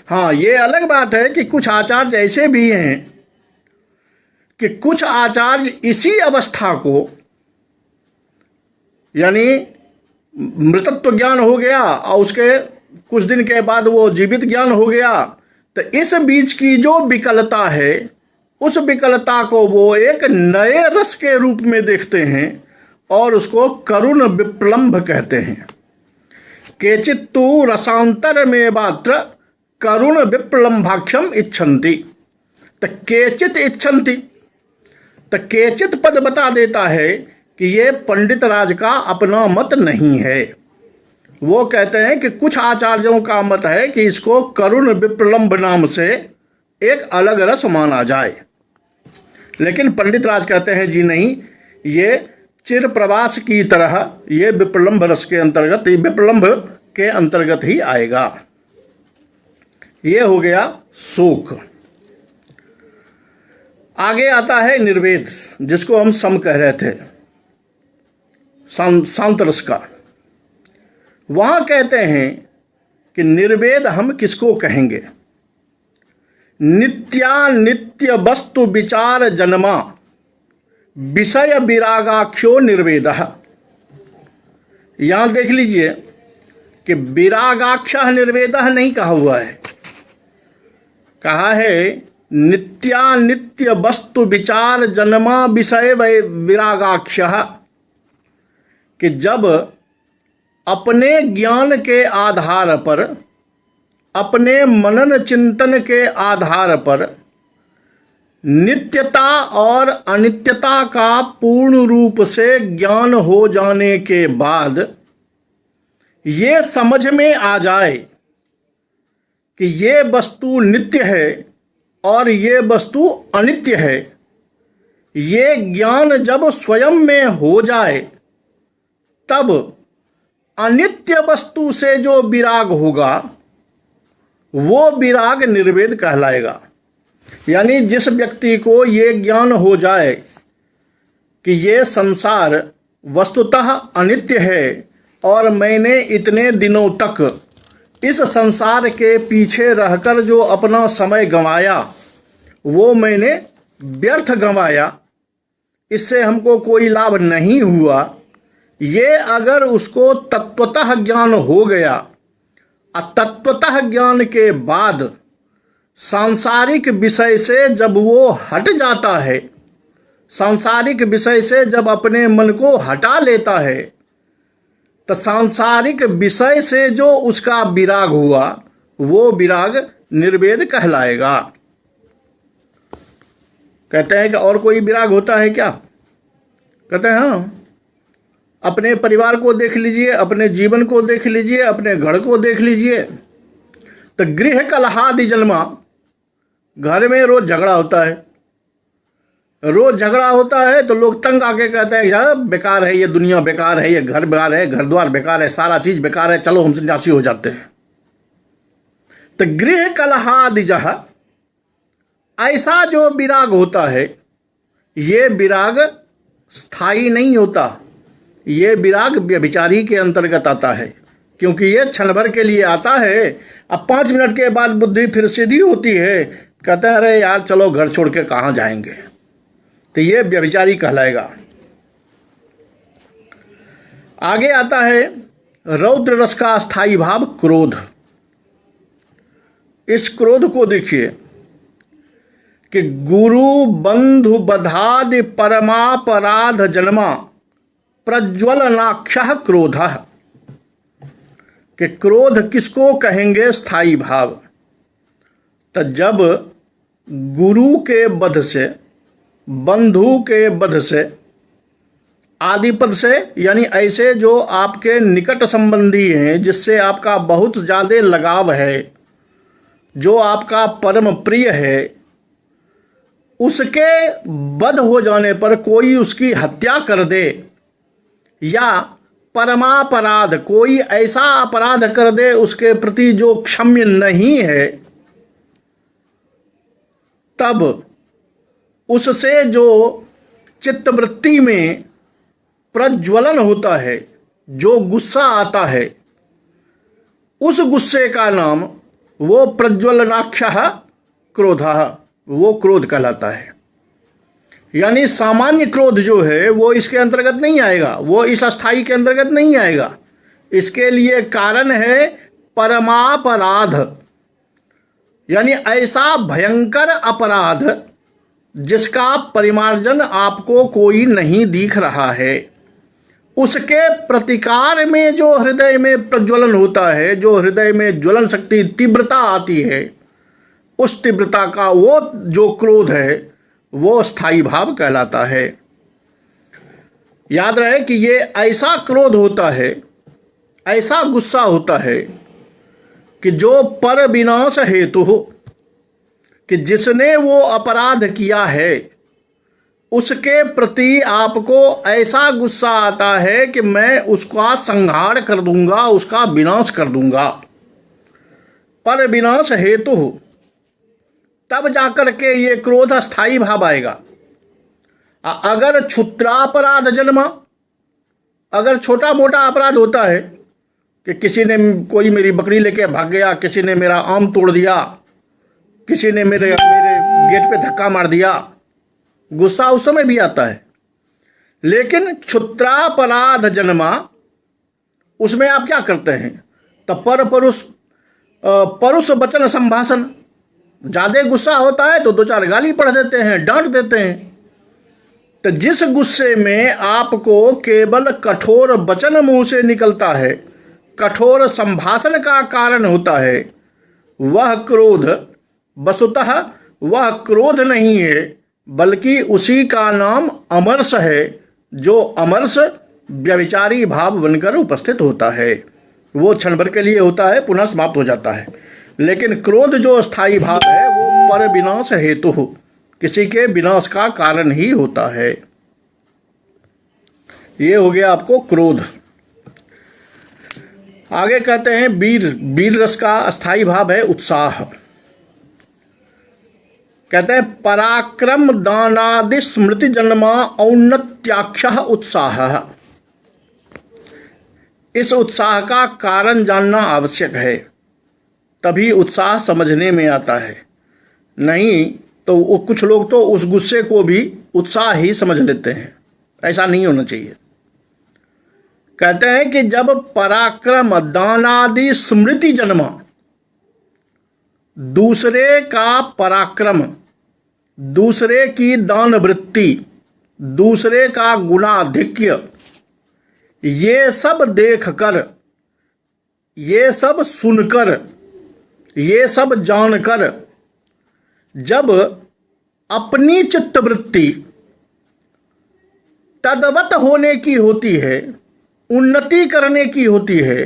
हाँ, ये अलग बात है कि कुछ आचार्य ऐसे भी हैं कि कुछ आचार्य इसी अवस्था को, यानी मृतत्व ज्ञान हो गया और उसके कुछ दिन के बाद वो जीवित ज्ञान हो गया, तो इस बीच की जो विकलता है, उस विकलता को वो एक नए रस के रूप में देखते हैं और उसको करुण विप्रलंभ कहते हैं। केचित् तु रसांतर में मात्र करुण विप्रलंभाक्षम इच्छन्ति, तो केचित इच्छन्ति, तो केचित पद बता देता है कि ये पंडित राज का अपना मत नहीं है। वो कहते हैं कि कुछ आचार्यों का मत है कि इसको करुण विप्रलंभ नाम से एक अलग रस माना जाए, लेकिन पंडित राज कहते हैं जी नहीं, ये चिर प्रवास की तरह ये विप्रलंभ रस के अंतर्गत, विप्रलंभ के अंतर्गत ही आएगा। ये हो गया शोक। आगे आता है निर्वेद, जिसको हम सम कह रहे थे, शांत रस का। वहां कहते हैं कि निर्वेद हम किसको कहेंगे? नित्यानित्य वस्तु विचार जन्मा विषय विरागाख्यो निर्वेद। यहां देख लीजिए कि विरागाक्ष निर्वेद नहीं कहा हुआ है, कहा है नित्यानित्य वस्तु विचार जन्मा विषय विरागाक्ष, कि जब अपने ज्ञान के आधार पर, अपने मनन चिंतन के आधार पर नित्यता और अनित्यता का पूर्ण रूप से ज्ञान हो जाने के बाद ये समझ में आ जाए कि ये वस्तु नित्य है और ये वस्तु अनित्य है, ये ज्ञान जब स्वयं में हो जाए, तब अनित्य वस्तु से जो विराग होगा वो विराग निर्वेद कहलाएगा। यानी जिस व्यक्ति को ये ज्ञान हो जाए कि ये संसार वस्तुतः अनित्य है और मैंने इतने दिनों तक इस संसार के पीछे रहकर जो अपना समय गंवाया वो मैंने व्यर्थ गंवाया, इससे हमको कोई लाभ नहीं हुआ, ये अगर उसको तत्वतः ज्ञान हो गया, तत्वतः ज्ञान के बाद सांसारिक विषय से जब वो हट जाता है, सांसारिक विषय से जब अपने मन को हटा लेता है, तो सांसारिक विषय से जो उसका विराग हुआ वो विराग निर्वेद कहलाएगा। कहते हैं कि और कोई विराग होता है क्या? कहते हैं हाँ, अपने परिवार को देख लीजिए, अपने जीवन को देख लीजिए, अपने घर को देख लीजिए, तो गृह कलहादि जन्मा, घर में रोज झगड़ा होता है, रोज झगड़ा होता है तो लोग तंग आके कहते हैं यार बेकार है, ये दुनिया बेकार है, ये घर बेकार है, घर द्वार बेकार है, सारा चीज बेकार है, चलो हम सन्यासी हो जाते हैं। तो गृह कलहादि जह, ऐसा जो विराग होता है ये विराग स्थायी नहीं होता, ये विराग व्यभिचारी के अंतर्गत आता है, क्योंकि ये क्षण भर के लिए आता है। अब 5 मिनट के बाद बुद्धि फिर सीधी होती है, कहते हैं अरे यार चलो घर छोड़ के कहाँ जाएंगे, तो ये व्यभिचारी कहलाएगा। आगे आता है रौद्र रस का स्थायी भाव क्रोध। इस क्रोध को देखिए कि गुरु बंधु बधादि परमापराध जन्मा प्रज्वलनाक्ष क्रोध, कि क्रोध किसको कहेंगे स्थायी भाव? तो जब गुरु के वध से, बंधु के वध से, आदि पद से, यानी ऐसे जो आपके निकट संबंधी हैं, जिससे आपका बहुत ज़्यादा लगाव है, जो आपका परम प्रिय है, उसके वध हो जाने पर कोई उसकी हत्या कर दे या परमापराध, कोई ऐसा अपराध कर दे उसके प्रति जो क्षम्य नहीं है, तब उससे जो चित्तवृत्ति में प्रज्वलन होता है, जो गुस्सा आता है, उस गुस्से का नाम वो प्रज्वलनाक्षः क्रोधः, वो क्रोध कहलाता है। यानी सामान्य क्रोध जो है वो इसके अंतर्गत नहीं आएगा, वो इस अस्थाई के अंतर्गत नहीं आएगा। इसके लिए कारण है परमापराध, यानी ऐसा भयंकर अपराध जिसका परिमार्जन आपको कोई नहीं दिख रहा है, उसके प्रतिकार में जो हृदय में प्रज्वलन होता है, जो हृदय में ज्वलन शक्ति तीव्रता आती है, उस तीव्रता का वो जो क्रोध है वो स्थायी भाव कहलाता है। याद रहे कि ये ऐसा क्रोध होता है, ऐसा गुस्सा होता है कि जो पर विनाश हेतु हो, कि जिसने वो अपराध किया है उसके प्रति आपको ऐसा गुस्सा आता है कि मैं उसका संहार कर दूंगा, उसका विनाश कर दूंगा। पर विनाश हेतु हो, तब जाकर के ये क्रोध स्थायी भाव आएगा। अगर क्षुद्रापराध जन्मा, अगर छोटा मोटा अपराध होता है कि किसी ने कोई मेरी बकरी लेके भाग गया, किसी ने मेरा आम तोड़ दिया, किसी ने मेरे गेट पे धक्का मार दिया, गुस्सा उस समय भी आता है। लेकिन क्षुद्रापराध जन्मा, उसमें आप क्या करते हैं? तब परुष वचन संभाषण, ज्यादा गुस्सा होता है तो दो चार गाली पढ़ देते हैं, डांट देते हैं। तो जिस गुस्से में आपको केवल कठोर वचन मुंह से निकलता है, कठोर संभाषण का कारण होता है, वह क्रोध वस्तुतः वह क्रोध नहीं है, बल्कि उसी का नाम अमर्ष है, जो अमर्ष व्यभिचारी भाव बनकर उपस्थित होता है। वो क्षण भर के लिए होता है, पुनः समाप्त हो जाता है। लेकिन क्रोध जो स्थायी भाव है वो पर विनाश हेतु हो, किसी के विनाश का कारण ही होता है। ये हो गया आपको क्रोध। आगे कहते हैं वीर रस का स्थायी भाव है उत्साह। कहते हैं पराक्रम दानादि स्मृति जन्मा औन्नत्याक्षः उत्साह। इस उत्साह का कारण जानना आवश्यक है, तभी उत्साह समझने में आता है। नहीं तो कुछ लोग तो उस गुस्से को भी उत्साह ही समझ लेते हैं, ऐसा नहीं होना चाहिए। कहते हैं कि जब पराक्रम दानादि स्मृति जन्मा, दूसरे का पराक्रम, दूसरे की दान वृत्ति, दूसरे का गुणाधिक्य, ये सब देखकर, ये सब सुनकर, ये सब जानकर जब अपनी चित्तवृत्ति तद्वत होने की होती है, उन्नति करने की होती है,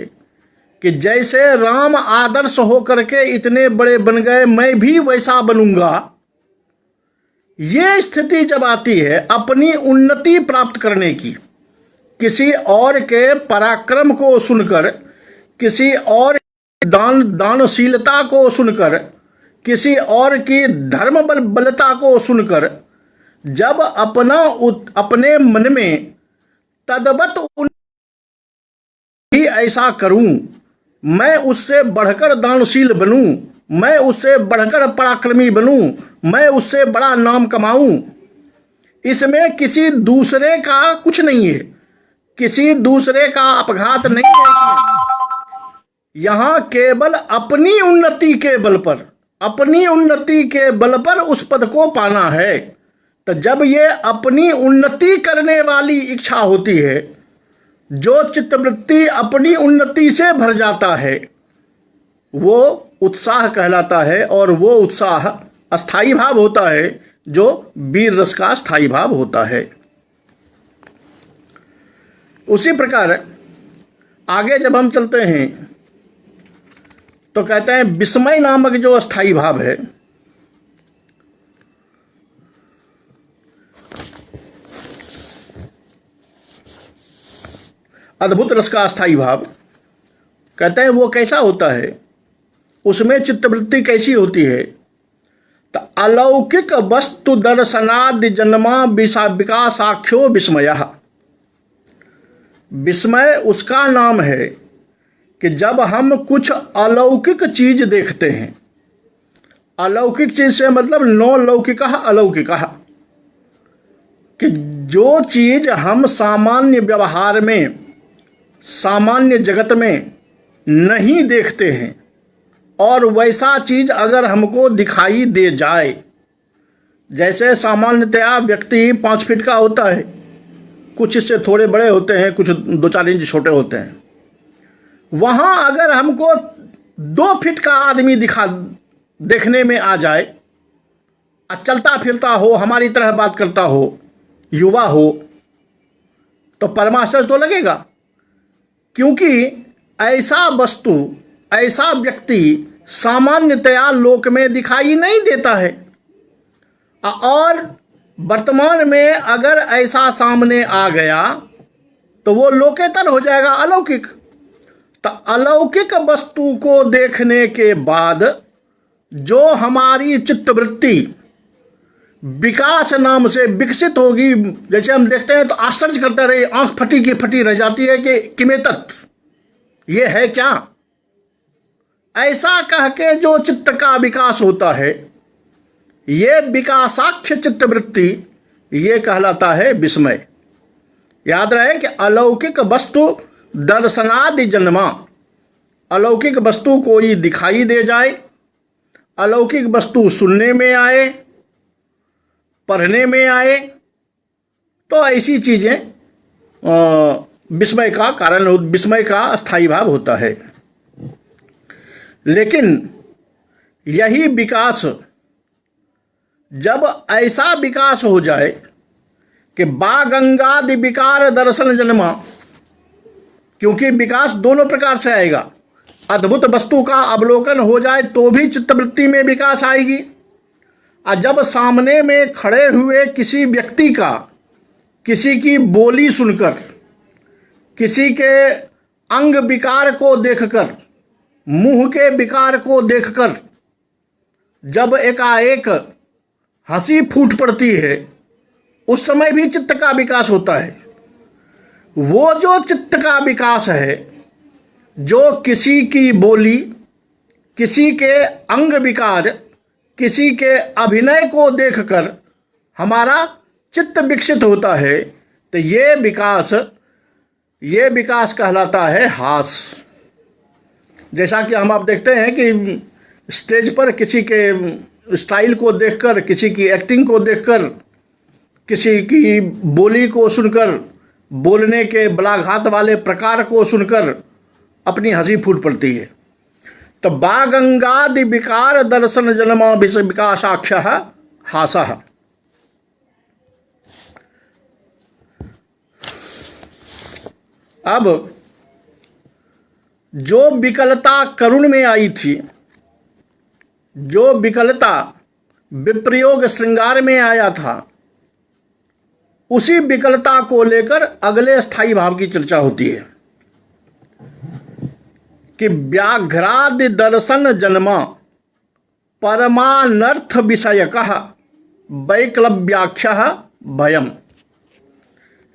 कि जैसे राम आदर्श होकर के इतने बड़े बन गए, मैं भी वैसा बनूंगा, ये स्थिति जब आती है अपनी उन्नति प्राप्त करने की, किसी और के पराक्रम को सुनकर, किसी और दानशीलता को सुनकर, किसी और की धर्म बलता को सुनकर, जब अपने मन में तद्वत भी ऐसा करूं, मैं उससे बढ़कर दानशील बनूं, मैं उससे बढ़कर पराक्रमी बनूं, मैं उससे बड़ा नाम कमाऊं, इसमें किसी दूसरे का कुछ नहीं है, किसी दूसरे का अपघात नहीं है इसमें। यहां केवल अपनी उन्नति के बल पर, अपनी उन्नति के बल पर उस पद को पाना है। तो जब ये अपनी उन्नति करने वाली इच्छा होती है, जो चित्तवृत्ति अपनी उन्नति से भर जाता है, वो उत्साह कहलाता है। और वो उत्साह अस्थाई भाव होता है जो वीर रस का स्थाई भाव होता है। उसी प्रकार आगे जब हम चलते हैं तो कहते हैं विस्मय नामक जो अस्थाई भाव है, अद्भुत रस का अस्थाई भाव, कहते हैं वो कैसा होता है, उसमें चित्तवृत्ति कैसी होती है। तो अलौकिक वस्तु दर्शनादि जन्मा विकासाख्यो विस्मयः। विस्मय उसका नाम है कि जब हम कुछ अलौकिक चीज देखते हैं। अलौकिक चीज से मतलब नो लौकिकः अलौकिकः, कि जो चीज हम सामान्य व्यवहार में, सामान्य जगत में नहीं देखते हैं, और वैसा चीज अगर हमको दिखाई दे जाए, जैसे सामान्यतया व्यक्ति 5 फीट का होता है, कुछ इससे थोड़े बड़े होते हैं, कुछ 2-4 इंच छोटे होते हैं, वहाँ अगर हमको 2 फीट का आदमी देखने में आ जाए, चलता फिरता हो, हमारी तरह बात करता हो, युवा हो, तो परमाश्चर्य तो लगेगा, क्योंकि ऐसा वस्तु, ऐसा व्यक्ति सामान्यतया लोक में दिखाई नहीं देता है। और वर्तमान में अगर ऐसा सामने आ गया तो वो लोकेतर हो जाएगा, अलौकिक। तो अलौकिक वस्तु को देखने के बाद जो हमारी चित्तवृत्ति विकास नाम से विकसित होगी, जैसे हम देखते हैं तो आश्चर्य करते रहे, आंख फटी की फटी रह जाती है कि किमें तत्व, ये है क्या, ऐसा कह के जो चित्त का विकास होता है, ये विकासाख्य चित्तवृत्ति, ये कहलाता है विस्मय। याद रहे कि अलौकिक वस्तु दर्शनादि जन्मा, अलौकिक वस्तु कोई दिखाई दे जाए, अलौकिक वस्तु सुनने में आए, पढ़ने में आए, तो ऐसी चीजें विस्मय का कारण, विस्मय का स्थायी भाव होता है। लेकिन यही विकास, जब ऐसा विकास हो जाए कि बागंगादि विकार दर्शन जन्मा, क्योंकि विकास दोनों प्रकार से आएगा, अद्भुत वस्तु का अवलोकन हो जाए तो भी चित्तवृत्ति में विकास आएगी, और जब सामने में खड़े हुए किसी व्यक्ति का, किसी की बोली सुनकर, किसी के अंग विकार को देखकर, मुंह के विकार को देखकर जब एकाएक हंसी फूट पड़ती है, उस समय भी चित्त का विकास होता है। वो जो चित्त का विकास है, जो किसी की बोली, किसी के अंग विकार, किसी के अभिनय को देखकर हमारा चित्त विकसित होता है, तो ये विकास कहलाता है हास। जैसा कि हम आप देखते हैं कि स्टेज पर किसी के स्टाइल को देखकर, किसी की एक्टिंग को देखकर, किसी की बोली को सुनकर, बोलने के बलाघात वाले प्रकार को सुनकर अपनी हंसी फूट पड़ती है। तो बागंगादि विकार दर्शन जन्मा विकासाख्य हासः। अब जो विकलता करुण में आई थी, जो विकलता विप्रयोग श्रृंगार में आया था, उसी विकलता को लेकर अगले स्थायी भाव की चर्चा होती है कि व्याघ्रादि दर्शन जन्मा परमानर्थ विषयकः वैक्लव्याख्यः भयम्।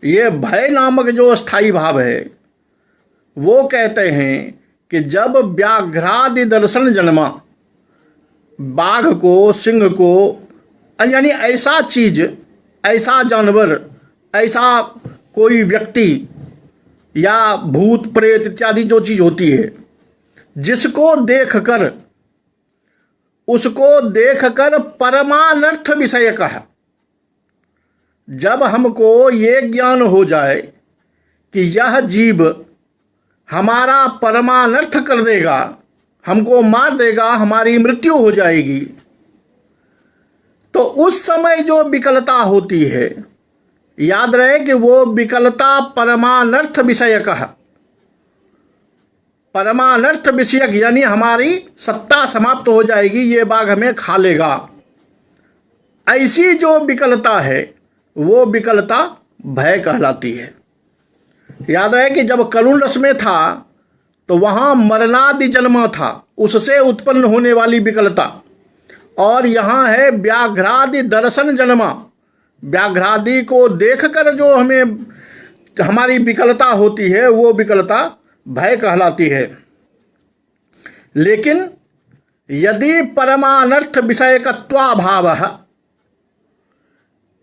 ये भय नामक जो स्थायी भाव है, वो कहते हैं कि जब व्याघ्रादि दर्शन जन्मा, बाघ को, सिंह को, यानी ऐसा चीज, ऐसा जानवर, ऐसा कोई व्यक्ति या भूत प्रेत इत्यादि जो चीज होती है, जिसको देखकर, उसको देखकर परमानर्थ विषयक है, जब हमको ये ज्ञान हो जाए कि यह जीव हमारा परमानर्थ कर देगा, हमको मार देगा, हमारी मृत्यु हो जाएगी, तो उस समय जो विकलता होती है, याद रहे कि वो विकलता परमानर्थ विषयक है। परमानर्थ विषयक यानी हमारी सत्ता समाप्त हो जाएगी, ये बाघ हमें खा लेगा, ऐसी जो विकलता है वो विकलता भय कहलाती है। याद रहे कि जब करुण रस में था तो वहाँ मरणादि जन्म था, उससे उत्पन्न होने वाली विकलता, और यहाँ है व्याघ्रादि दर्शन जन्मा। व्याघ्रादि को देखकर जो हमें हमारी विकलता होती है वो विकलता भय कहलाती है। लेकिन यदि परमानर्थ विषयकत्वाभाव,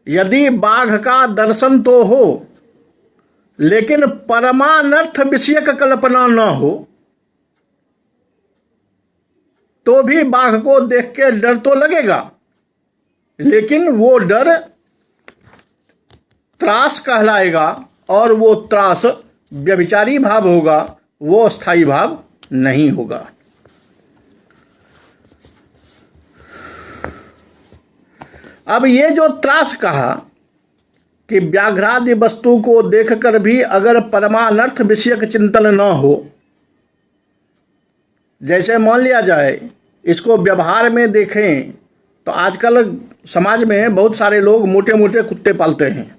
यदि बाघ का दर्शन तो हो लेकिन परमानर्थ विषयक कल्पना न हो, तो भी बाघ को देख के डर तो लगेगा, लेकिन वो डर त्रास कहलाएगा, और वो त्रास व्यभिचारी भाव होगा, वो स्थायी भाव नहीं होगा। अब ये जो त्रास कहा कि व्याघ्रादि वस्तु को देखकर भी अगर परमानर्थ विषयक चिंतन न हो, जैसे मान लिया जाए, इसको व्यवहार में देखें तो आजकल समाज में बहुत सारे लोग मोटे मोटे कुत्ते पालते हैं।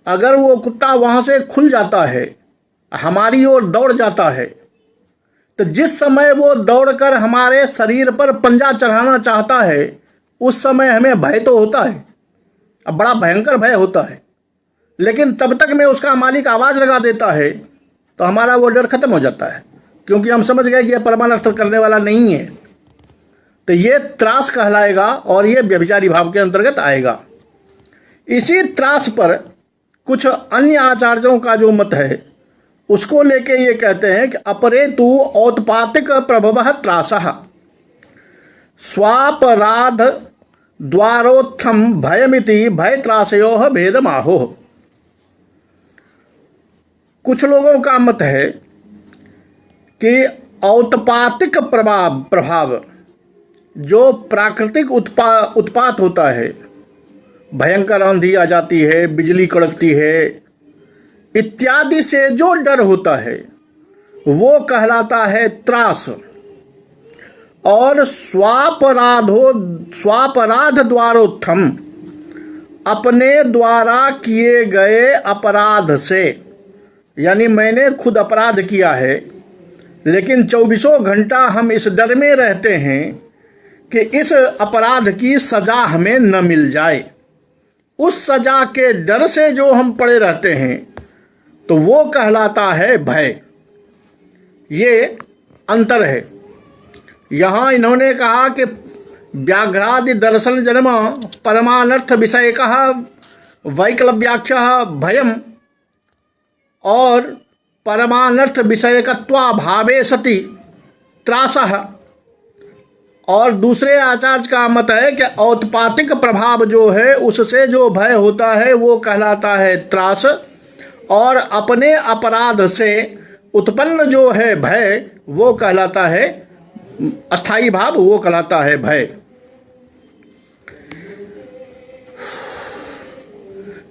अगर वो कुत्ता वहाँ से खुल जाता है, हमारी ओर दौड़ जाता है, तो जिस समय वो दौड़कर हमारे शरीर पर पंजा चढ़ाना चाहता है, उस समय हमें भय तो होता है, अब बड़ा भयंकर भय होता है, लेकिन तब तक में उसका मालिक आवाज़ लगा देता है तो हमारा वो डर खत्म हो जाता है, क्योंकि हम समझ गए कि यह परमानर्थ करने वाला नहीं है। तो ये त्रास कहलाएगा और ये व्यभिचारी भाव के अंतर्गत आएगा। इसी त्रास पर कुछ अन्य आचार्यों का जो मत है उसको लेके ये कहते हैं कि अपरे तु औत्पातिक प्रभवः त्रासः स्वापराध द्वारोत्थम भयमिति भय त्रासयोः भेदमाहोः। कुछ लोगों का मत है कि औत्पातिक प्रभाव जो प्राकृतिक उत्पात होता है, भयंकर आंधी आ जाती है, बिजली कड़कती है इत्यादि से जो डर होता है वो कहलाता है त्रास, और स्वापराध द्वारोत्थम, अपने द्वारा किए गए अपराध से, यानी मैंने खुद अपराध किया है लेकिन 24 घंटा हम इस डर में रहते हैं कि इस अपराध की सज़ा हमें न मिल जाए, उस सज़ा के डर से जो हम पड़े रहते हैं तो वो कहलाता है भय। ये अंतर है। यहाँ इन्होंने कहा कि व्याघ्रादि दर्शन जन्म परमानर्थ विषयकः वैकलव्याख्यः भयम, और परमानर्थ विषयकत्वाभावे सति त्रासः। और दूसरे आचार्य का मत है कि औत्पातिक प्रभाव जो है उससे जो भय होता है वो कहलाता है त्रास, और अपने अपराध से उत्पन्न जो है भय वो कहलाता है अस्थाई भाव, वो कहलाता है भय।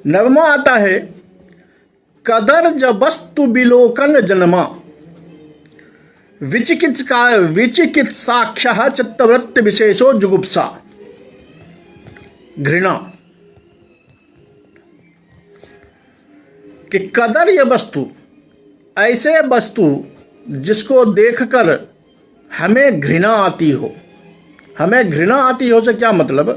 नवमा आता है कदर्ज वस्तु विलोकन जन्मा विचिकित्साख्य चित्तवृत्ति विशेषो जुगुप्सा। घृणा कि कदर्य वस्तु, ऐसे वस्तु जिसको देखकर हमें घृणा आती हो। हमें घृणा आती हो से क्या मतलब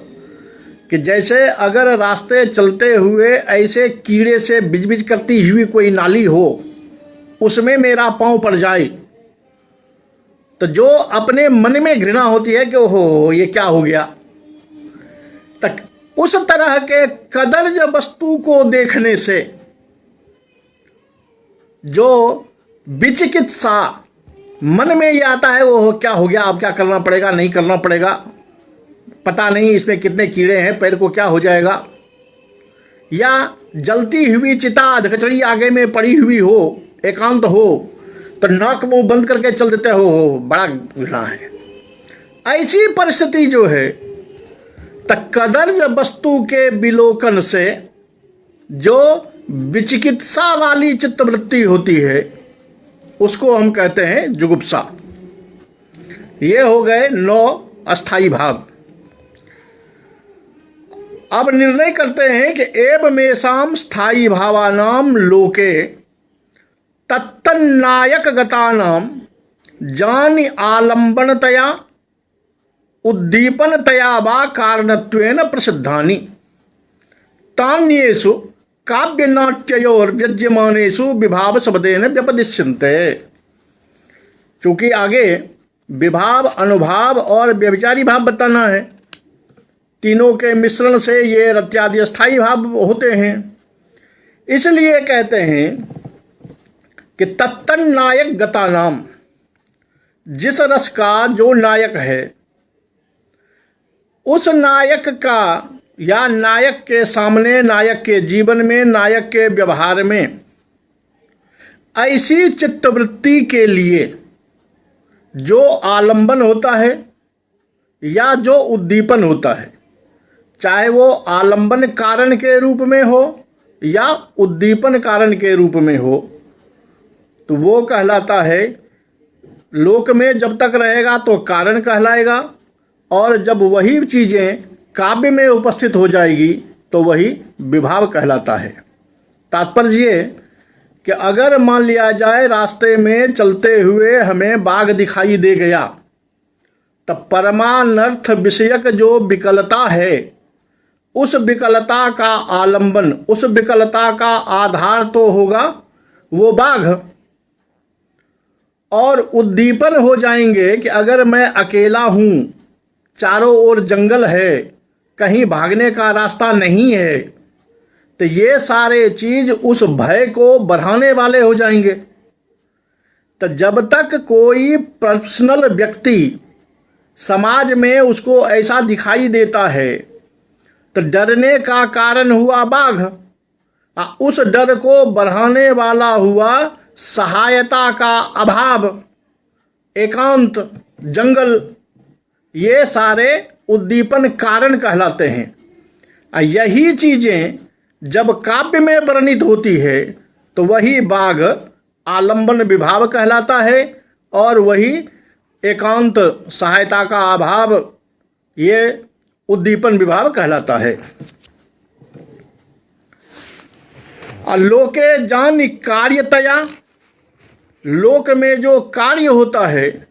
कि जैसे अगर रास्ते चलते हुए ऐसे कीड़े से बिजबिज करती हुई कोई नाली हो, उसमें मेरा पांव पड़ जाए तो जो अपने मन में घृणा होती है कि ओहो ये क्या हो गया, तक उस तरह के कदर्ज वस्तु को देखने से जो विचिकित्सा मन में ये आता है वो क्या हो गया, अब क्या करना पड़ेगा, नहीं करना पड़ेगा, पता नहीं इसमें कितने कीड़े हैं, पैर को क्या हो जाएगा, या जलती हुई चिता अधकचड़ी आगे में पड़ी हुई हो, एकांत हो तो नाक मुंह बंद करके चल देते हो, बड़ा घृणा है। ऐसी परिस्थिति जो है कदर्ज वस्तु के विलोकन से जो विचिकित्सा वाली चित्तवृत्ति होती है उसको हम कहते हैं जुगुप्सा। ये हो गए 9 अस्थाई भाव। अब निर्णय करते हैं कि एवमेषां स्थायी भावानां लोके तत्तन्नायक गतानां जानि आलम्बनतया उद्दीपनतया वा कारणत्वेन प्रसिद्धानि तान्येषु काव्यनाट्ययोर्व्यज्यमानेषु विभाव शब्देन व्यपदिश्यन्ते। चूंकि आगे विभाव, अनुभाव और व्यभिचारी भाव बताना है, तीनों के मिश्रण से ये रत्यादि स्थायी भाव होते हैं। इसलिए कहते हैं कि तत्तन्नायक गता नाम, जिस रस का जो नायक है उस नायक का या नायक के सामने, नायक के जीवन में, नायक के व्यवहार में ऐसी चित्तवृत्ति के लिए जो आलंबन होता है या जो उद्दीपन होता है, चाहे वो आलंबन कारण के रूप में हो या उद्दीपन कारण के रूप में हो, तो वो कहलाता है, लोक में जब तक रहेगा तो कारण कहलाएगा, और जब वही चीज़ें काव्य में उपस्थित हो जाएगी तो वही विभाव कहलाता है। तात्पर्य ये कि अगर मान लिया जाए रास्ते में चलते हुए हमें बाघ दिखाई दे गया, तब परमानर्थ विषयक जो विकलता है उस विकलता का आलंबन, उस विकलता का आधार तो होगा वो बाघ, और उद्दीपन हो जाएंगे कि अगर मैं अकेला हूँ, चारों ओर जंगल है, कहीं भागने का रास्ता नहीं है, तो ये सारे चीज उस भय को बढ़ाने वाले हो जाएंगे। तो जब तक कोई पर्सनल व्यक्ति समाज में उसको ऐसा दिखाई देता है तो डरने का कारण हुआ बाघ, उस डर को बढ़ाने वाला हुआ सहायता का अभाव, एकांत, जंगल, ये सारे उद्दीपन कारण कहलाते हैं। यही चीजें जब काव्य में वर्णित होती है तो वही बाघ आलंबन विभाव कहलाता है, और वही एकांत, सहायता का अभाव, ये उद्दीपन विभाव कहलाता है। लोके जान कार्यतया, लोक में जो कार्य होता है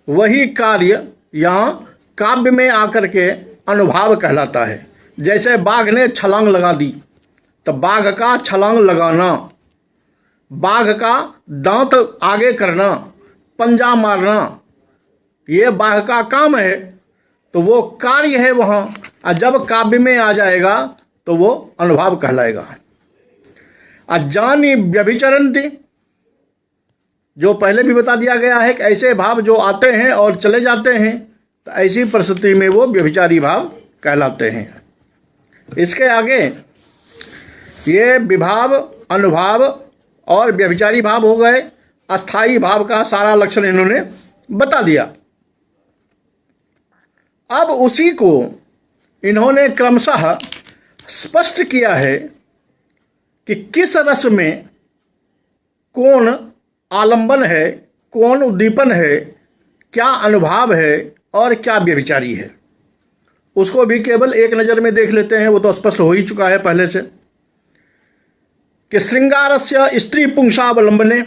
वही कार्य यहाँ काव्य में आकर के अनुभाव कहलाता है। जैसे बाघ ने छलांग लगा दी, तो बाघ का छलांग लगाना, बाघ का दांत आगे करना, पंजा मारना, ये बाघ का काम है, तो वो कार्य है वहाँ, और जब काव्य में आ जाएगा तो वो अनुभाव कहलाएगा। अजानी व्यभिचरन्ति, जो पहले भी बता दिया गया है कि ऐसे भाव जो आते हैं और चले जाते हैं, तो ऐसी परिस्थिति में वो व्यभिचारी भाव कहलाते हैं। इसके आगे ये विभाव, अनुभाव और व्यभिचारी भाव हो गए। अस्थाई भाव का सारा लक्षण इन्होंने बता दिया। अब उसी को इन्होंने क्रमशः स्पष्ट किया है कि किस रस में कौन आलंबन है, कौन उद्दीपन है, क्या अनुभाव है और क्या व्यभिचारी है। उसको भी केवल एक नज़र में देख लेते हैं, वो तो स्पष्ट हो ही चुका है पहले से कि श्रृंगारस्य स्त्री पुंसावलंबने,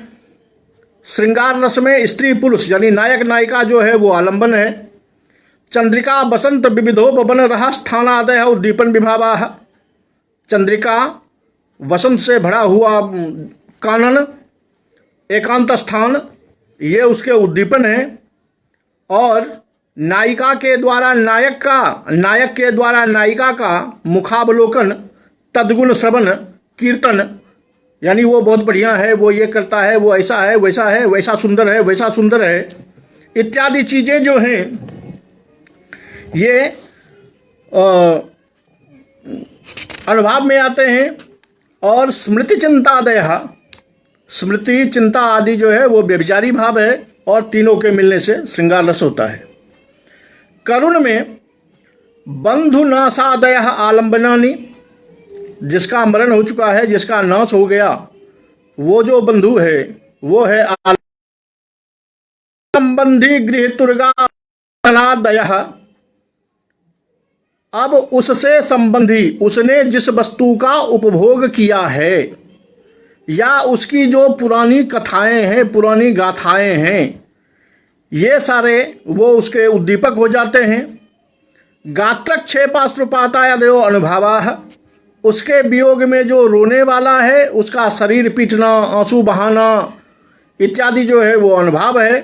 श्रृंगार रस में स्त्री पुरुष यानी नायक नायिका जो है वो आलंबन है। चंद्रिका बसंत विविधो पवन रहा स्थानादय उद्दीपन विभावा, चंद्रिका वसंत से भरा हुआ कानन, एकांत स्थान, ये उसके उद्दीपन है। और नायिका के द्वारा नायक का, नायक के द्वारा नायिका का मुखावलोकन, तद्गुण श्रवण, कीर्तन, यानी वो बहुत बढ़िया है, वो ये करता है, वो ऐसा है, वैसा है, वैसा सुंदर है, वैसा सुंदर है, इत्यादि चीज़ें जो हैं ये अनुभाव में आते हैं। और स्मृति चिंतादय, स्मृति, चिंता आदि जो है वो व्यभिचारी भाव है, और तीनों के मिलने से श्रृंगार रस होता है। करुण में बंधु नासादय आलम्बनानि, जिसका मरण हो चुका है, जिसका नाश हो गया, वो जो बंधु है वो है संबंधी गृहतुर्गा अनादय। अब उससे संबंधी, उसने जिस वस्तु का उपभोग किया है या उसकी जो पुरानी कथाएं हैं, पुरानी गाथाएं हैं, ये सारे वो उसके उद्दीपक हो जाते हैं। गात्रक्षेपाश्रुपातादयो अनुभावाः, उसके वियोग में जो रोने वाला है, उसका शरीर पीटना, आंसू बहाना इत्यादि जो है वो अनुभव है।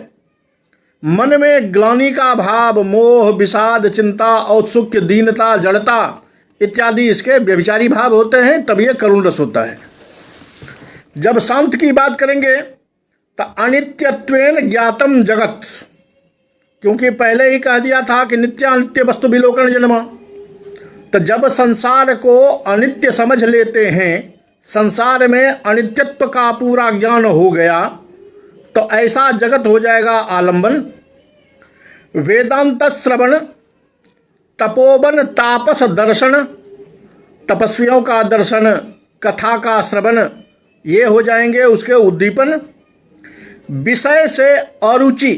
मन में ग्लानि का भाव, मोह, विषाद, चिंता, औत्सुक्य, दीनता, जड़ता इत्यादि इसके व्यभिचारी भाव होते हैं, तब ये करुण रस होता है। जब शांत की बात करेंगे तो अनित्यत्वेन ज्ञातम जगत, क्योंकि पहले ही कह दिया था कि नित्यानित्य वस्तु विलोकन जन्म। तो जब संसार को अनित्य समझ लेते हैं, संसार में अनित्यत्व का पूरा ज्ञान हो गया, तो ऐसा जगत हो जाएगा आलंबन। वेदांत श्रवण, तपोवन तापस दर्शन, तपस्वियों का दर्शन, कथा का श्रवण, ये हो जाएंगे उसके उद्दीपन। विषय से अरुचि,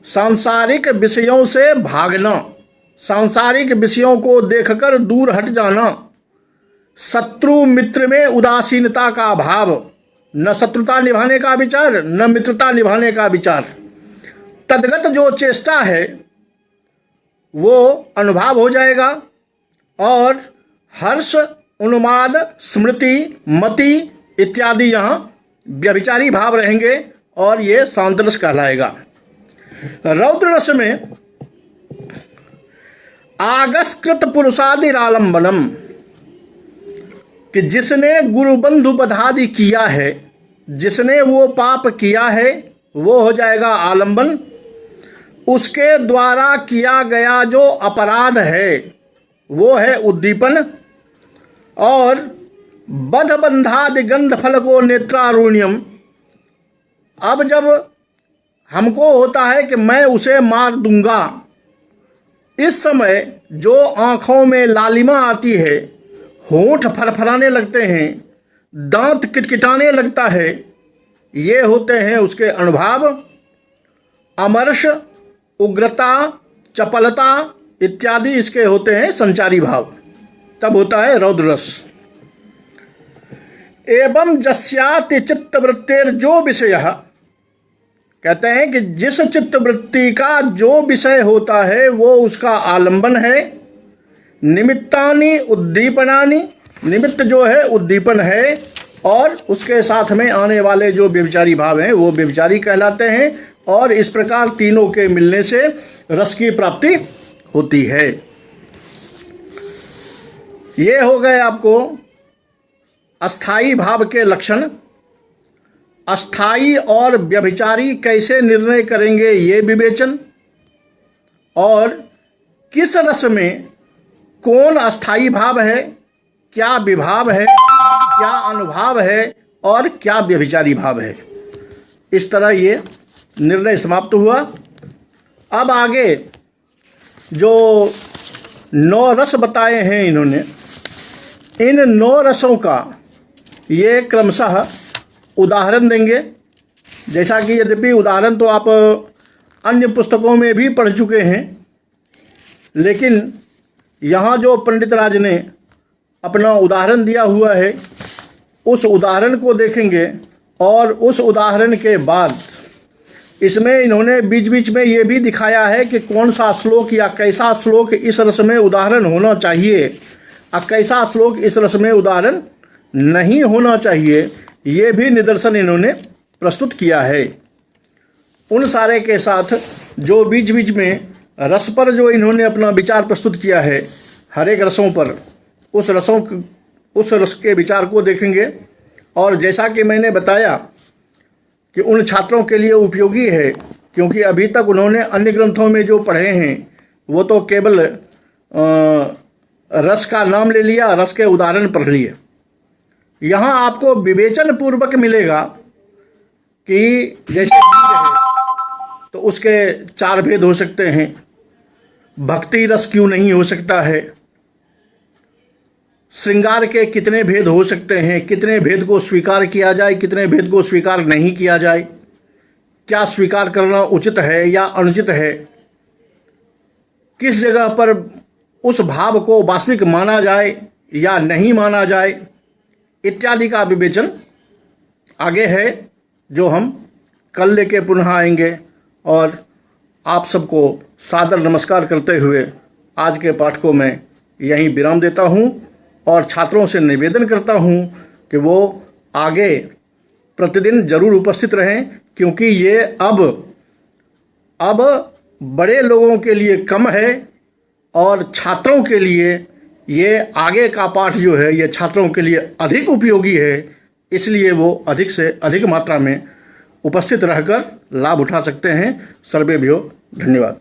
सांसारिक विषयों से भागना, सांसारिक विषयों को देखकर दूर हट जाना। शत्रु मित्र में उदासीनता का भाव, न शत्रुता निभाने का विचार, न मित्रता निभाने का विचार। तद्गत जो चेष्टा है वो अनुभव हो जाएगा। और हर्ष, उन्माद, स्मृति, मति इत्यादि यहाँ व्यभिचारी भाव रहेंगे और ये शांत रस कहलाएगा। रौद्र रस में आगस्कृत पुरुषादिरालंबनम, कि जिसने गुरु बंधु बधादि किया है, जिसने वो पाप किया है, वो हो जाएगा आलंबन। उसके द्वारा किया गया जो अपराध है वो है उद्दीपन। और बध बंधादि गंध फल को नेत्रारुण्यम, अब जब हमको होता है कि मैं उसे मार दूंगा, इस समय जो आँखों में लालिमा आती है, होंठ फरफराने लगते हैं, दांत किटकिटाने लगता है, ये होते हैं उसके अनुभव। अमर्ष, उग्रता, चपलता इत्यादि इसके होते हैं संचारी भाव, तब होता है रौद्र रस। एवं जस्याति चित्तवृत्तेर जो विषय, कहते हैं कि जिस चित्तवृत्ति का जो विषय होता है वो उसका आलंबन है। निमित्तानि उद्दीपनानि, निमित्त जो है उद्दीपन है, और उसके साथ में आने वाले जो व्यभिचारी भाव हैं वो व्यभिचारी कहलाते हैं। और इस प्रकार तीनों के मिलने से रस की प्राप्ति होती है। ये हो गए आपको अस्थाई भाव के लक्षण। अस्थाई और व्यभिचारी कैसे निर्णय करेंगे ये विवेचन, और किस रस में कौन अस्थाई भाव है, क्या विभाव है, क्या अनुभाव है और क्या व्यभिचारी भाव है, इस तरह ये निर्णय समाप्त हुआ। अब आगे जो 9 रस बताए हैं इन्होंने, इन 9 रसों का ये क्रमशः उदाहरण देंगे। जैसा कि यद्यपि उदाहरण तो आप अन्य पुस्तकों में भी पढ़ चुके हैं, लेकिन यहाँ जो पंडित राज ने अपना उदाहरण दिया हुआ है उस उदाहरण को देखेंगे। और उस उदाहरण के बाद इसमें इन्होंने बीच बीच में ये भी दिखाया है कि कौन सा श्लोक या कैसा श्लोक इस रस में उदाहरण होना चाहिए और कैसा श्लोक इस रस में उदाहरण नहीं होना चाहिए, ये भी निदर्शन इन्होंने प्रस्तुत किया है। उन सारे के साथ जो बीच बीच में रस पर जो इन्होंने अपना विचार प्रस्तुत किया है, हर एक रसों पर, उस रस के विचार को देखेंगे। और जैसा कि मैंने बताया कि उन छात्रों के लिए उपयोगी है, क्योंकि अभी तक उन्होंने अन्य ग्रंथों में जो पढ़े हैं वो तो केवल रस का नाम ले लिया, रस के उदाहरण पढ़ लिए। यहाँ आपको विवेचन पूर्वक मिलेगा कि जैसे बीज है तो उसके 4 भेद हो सकते हैं, भक्ति रस क्यों नहीं हो सकता है, श्रृंगार के कितने भेद हो सकते हैं, कितने भेद को स्वीकार किया जाए, कितने भेद को स्वीकार नहीं किया जाए, क्या स्वीकार करना उचित है या अनुचित है, किस जगह पर उस भाव को वास्तविक माना जाए या नहीं माना जाए, इत्यादि का विवेचन आगे है, जो हम कल लेके पुनः आएंगे। और आप सबको सादर नमस्कार करते हुए आज के पाठ को मैं यहीं विराम देता हूँ और छात्रों से निवेदन करता हूँ कि वो आगे प्रतिदिन जरूर उपस्थित रहें, क्योंकि ये अब बड़े लोगों के लिए कम है और छात्रों के लिए ये आगे का पाठ जो है ये छात्रों के लिए अधिक उपयोगी है। इसलिए वो अधिक से अधिक मात्रा में उपस्थित रहकर लाभ उठा सकते हैं। सर्वेभ्यो धन्यवाद।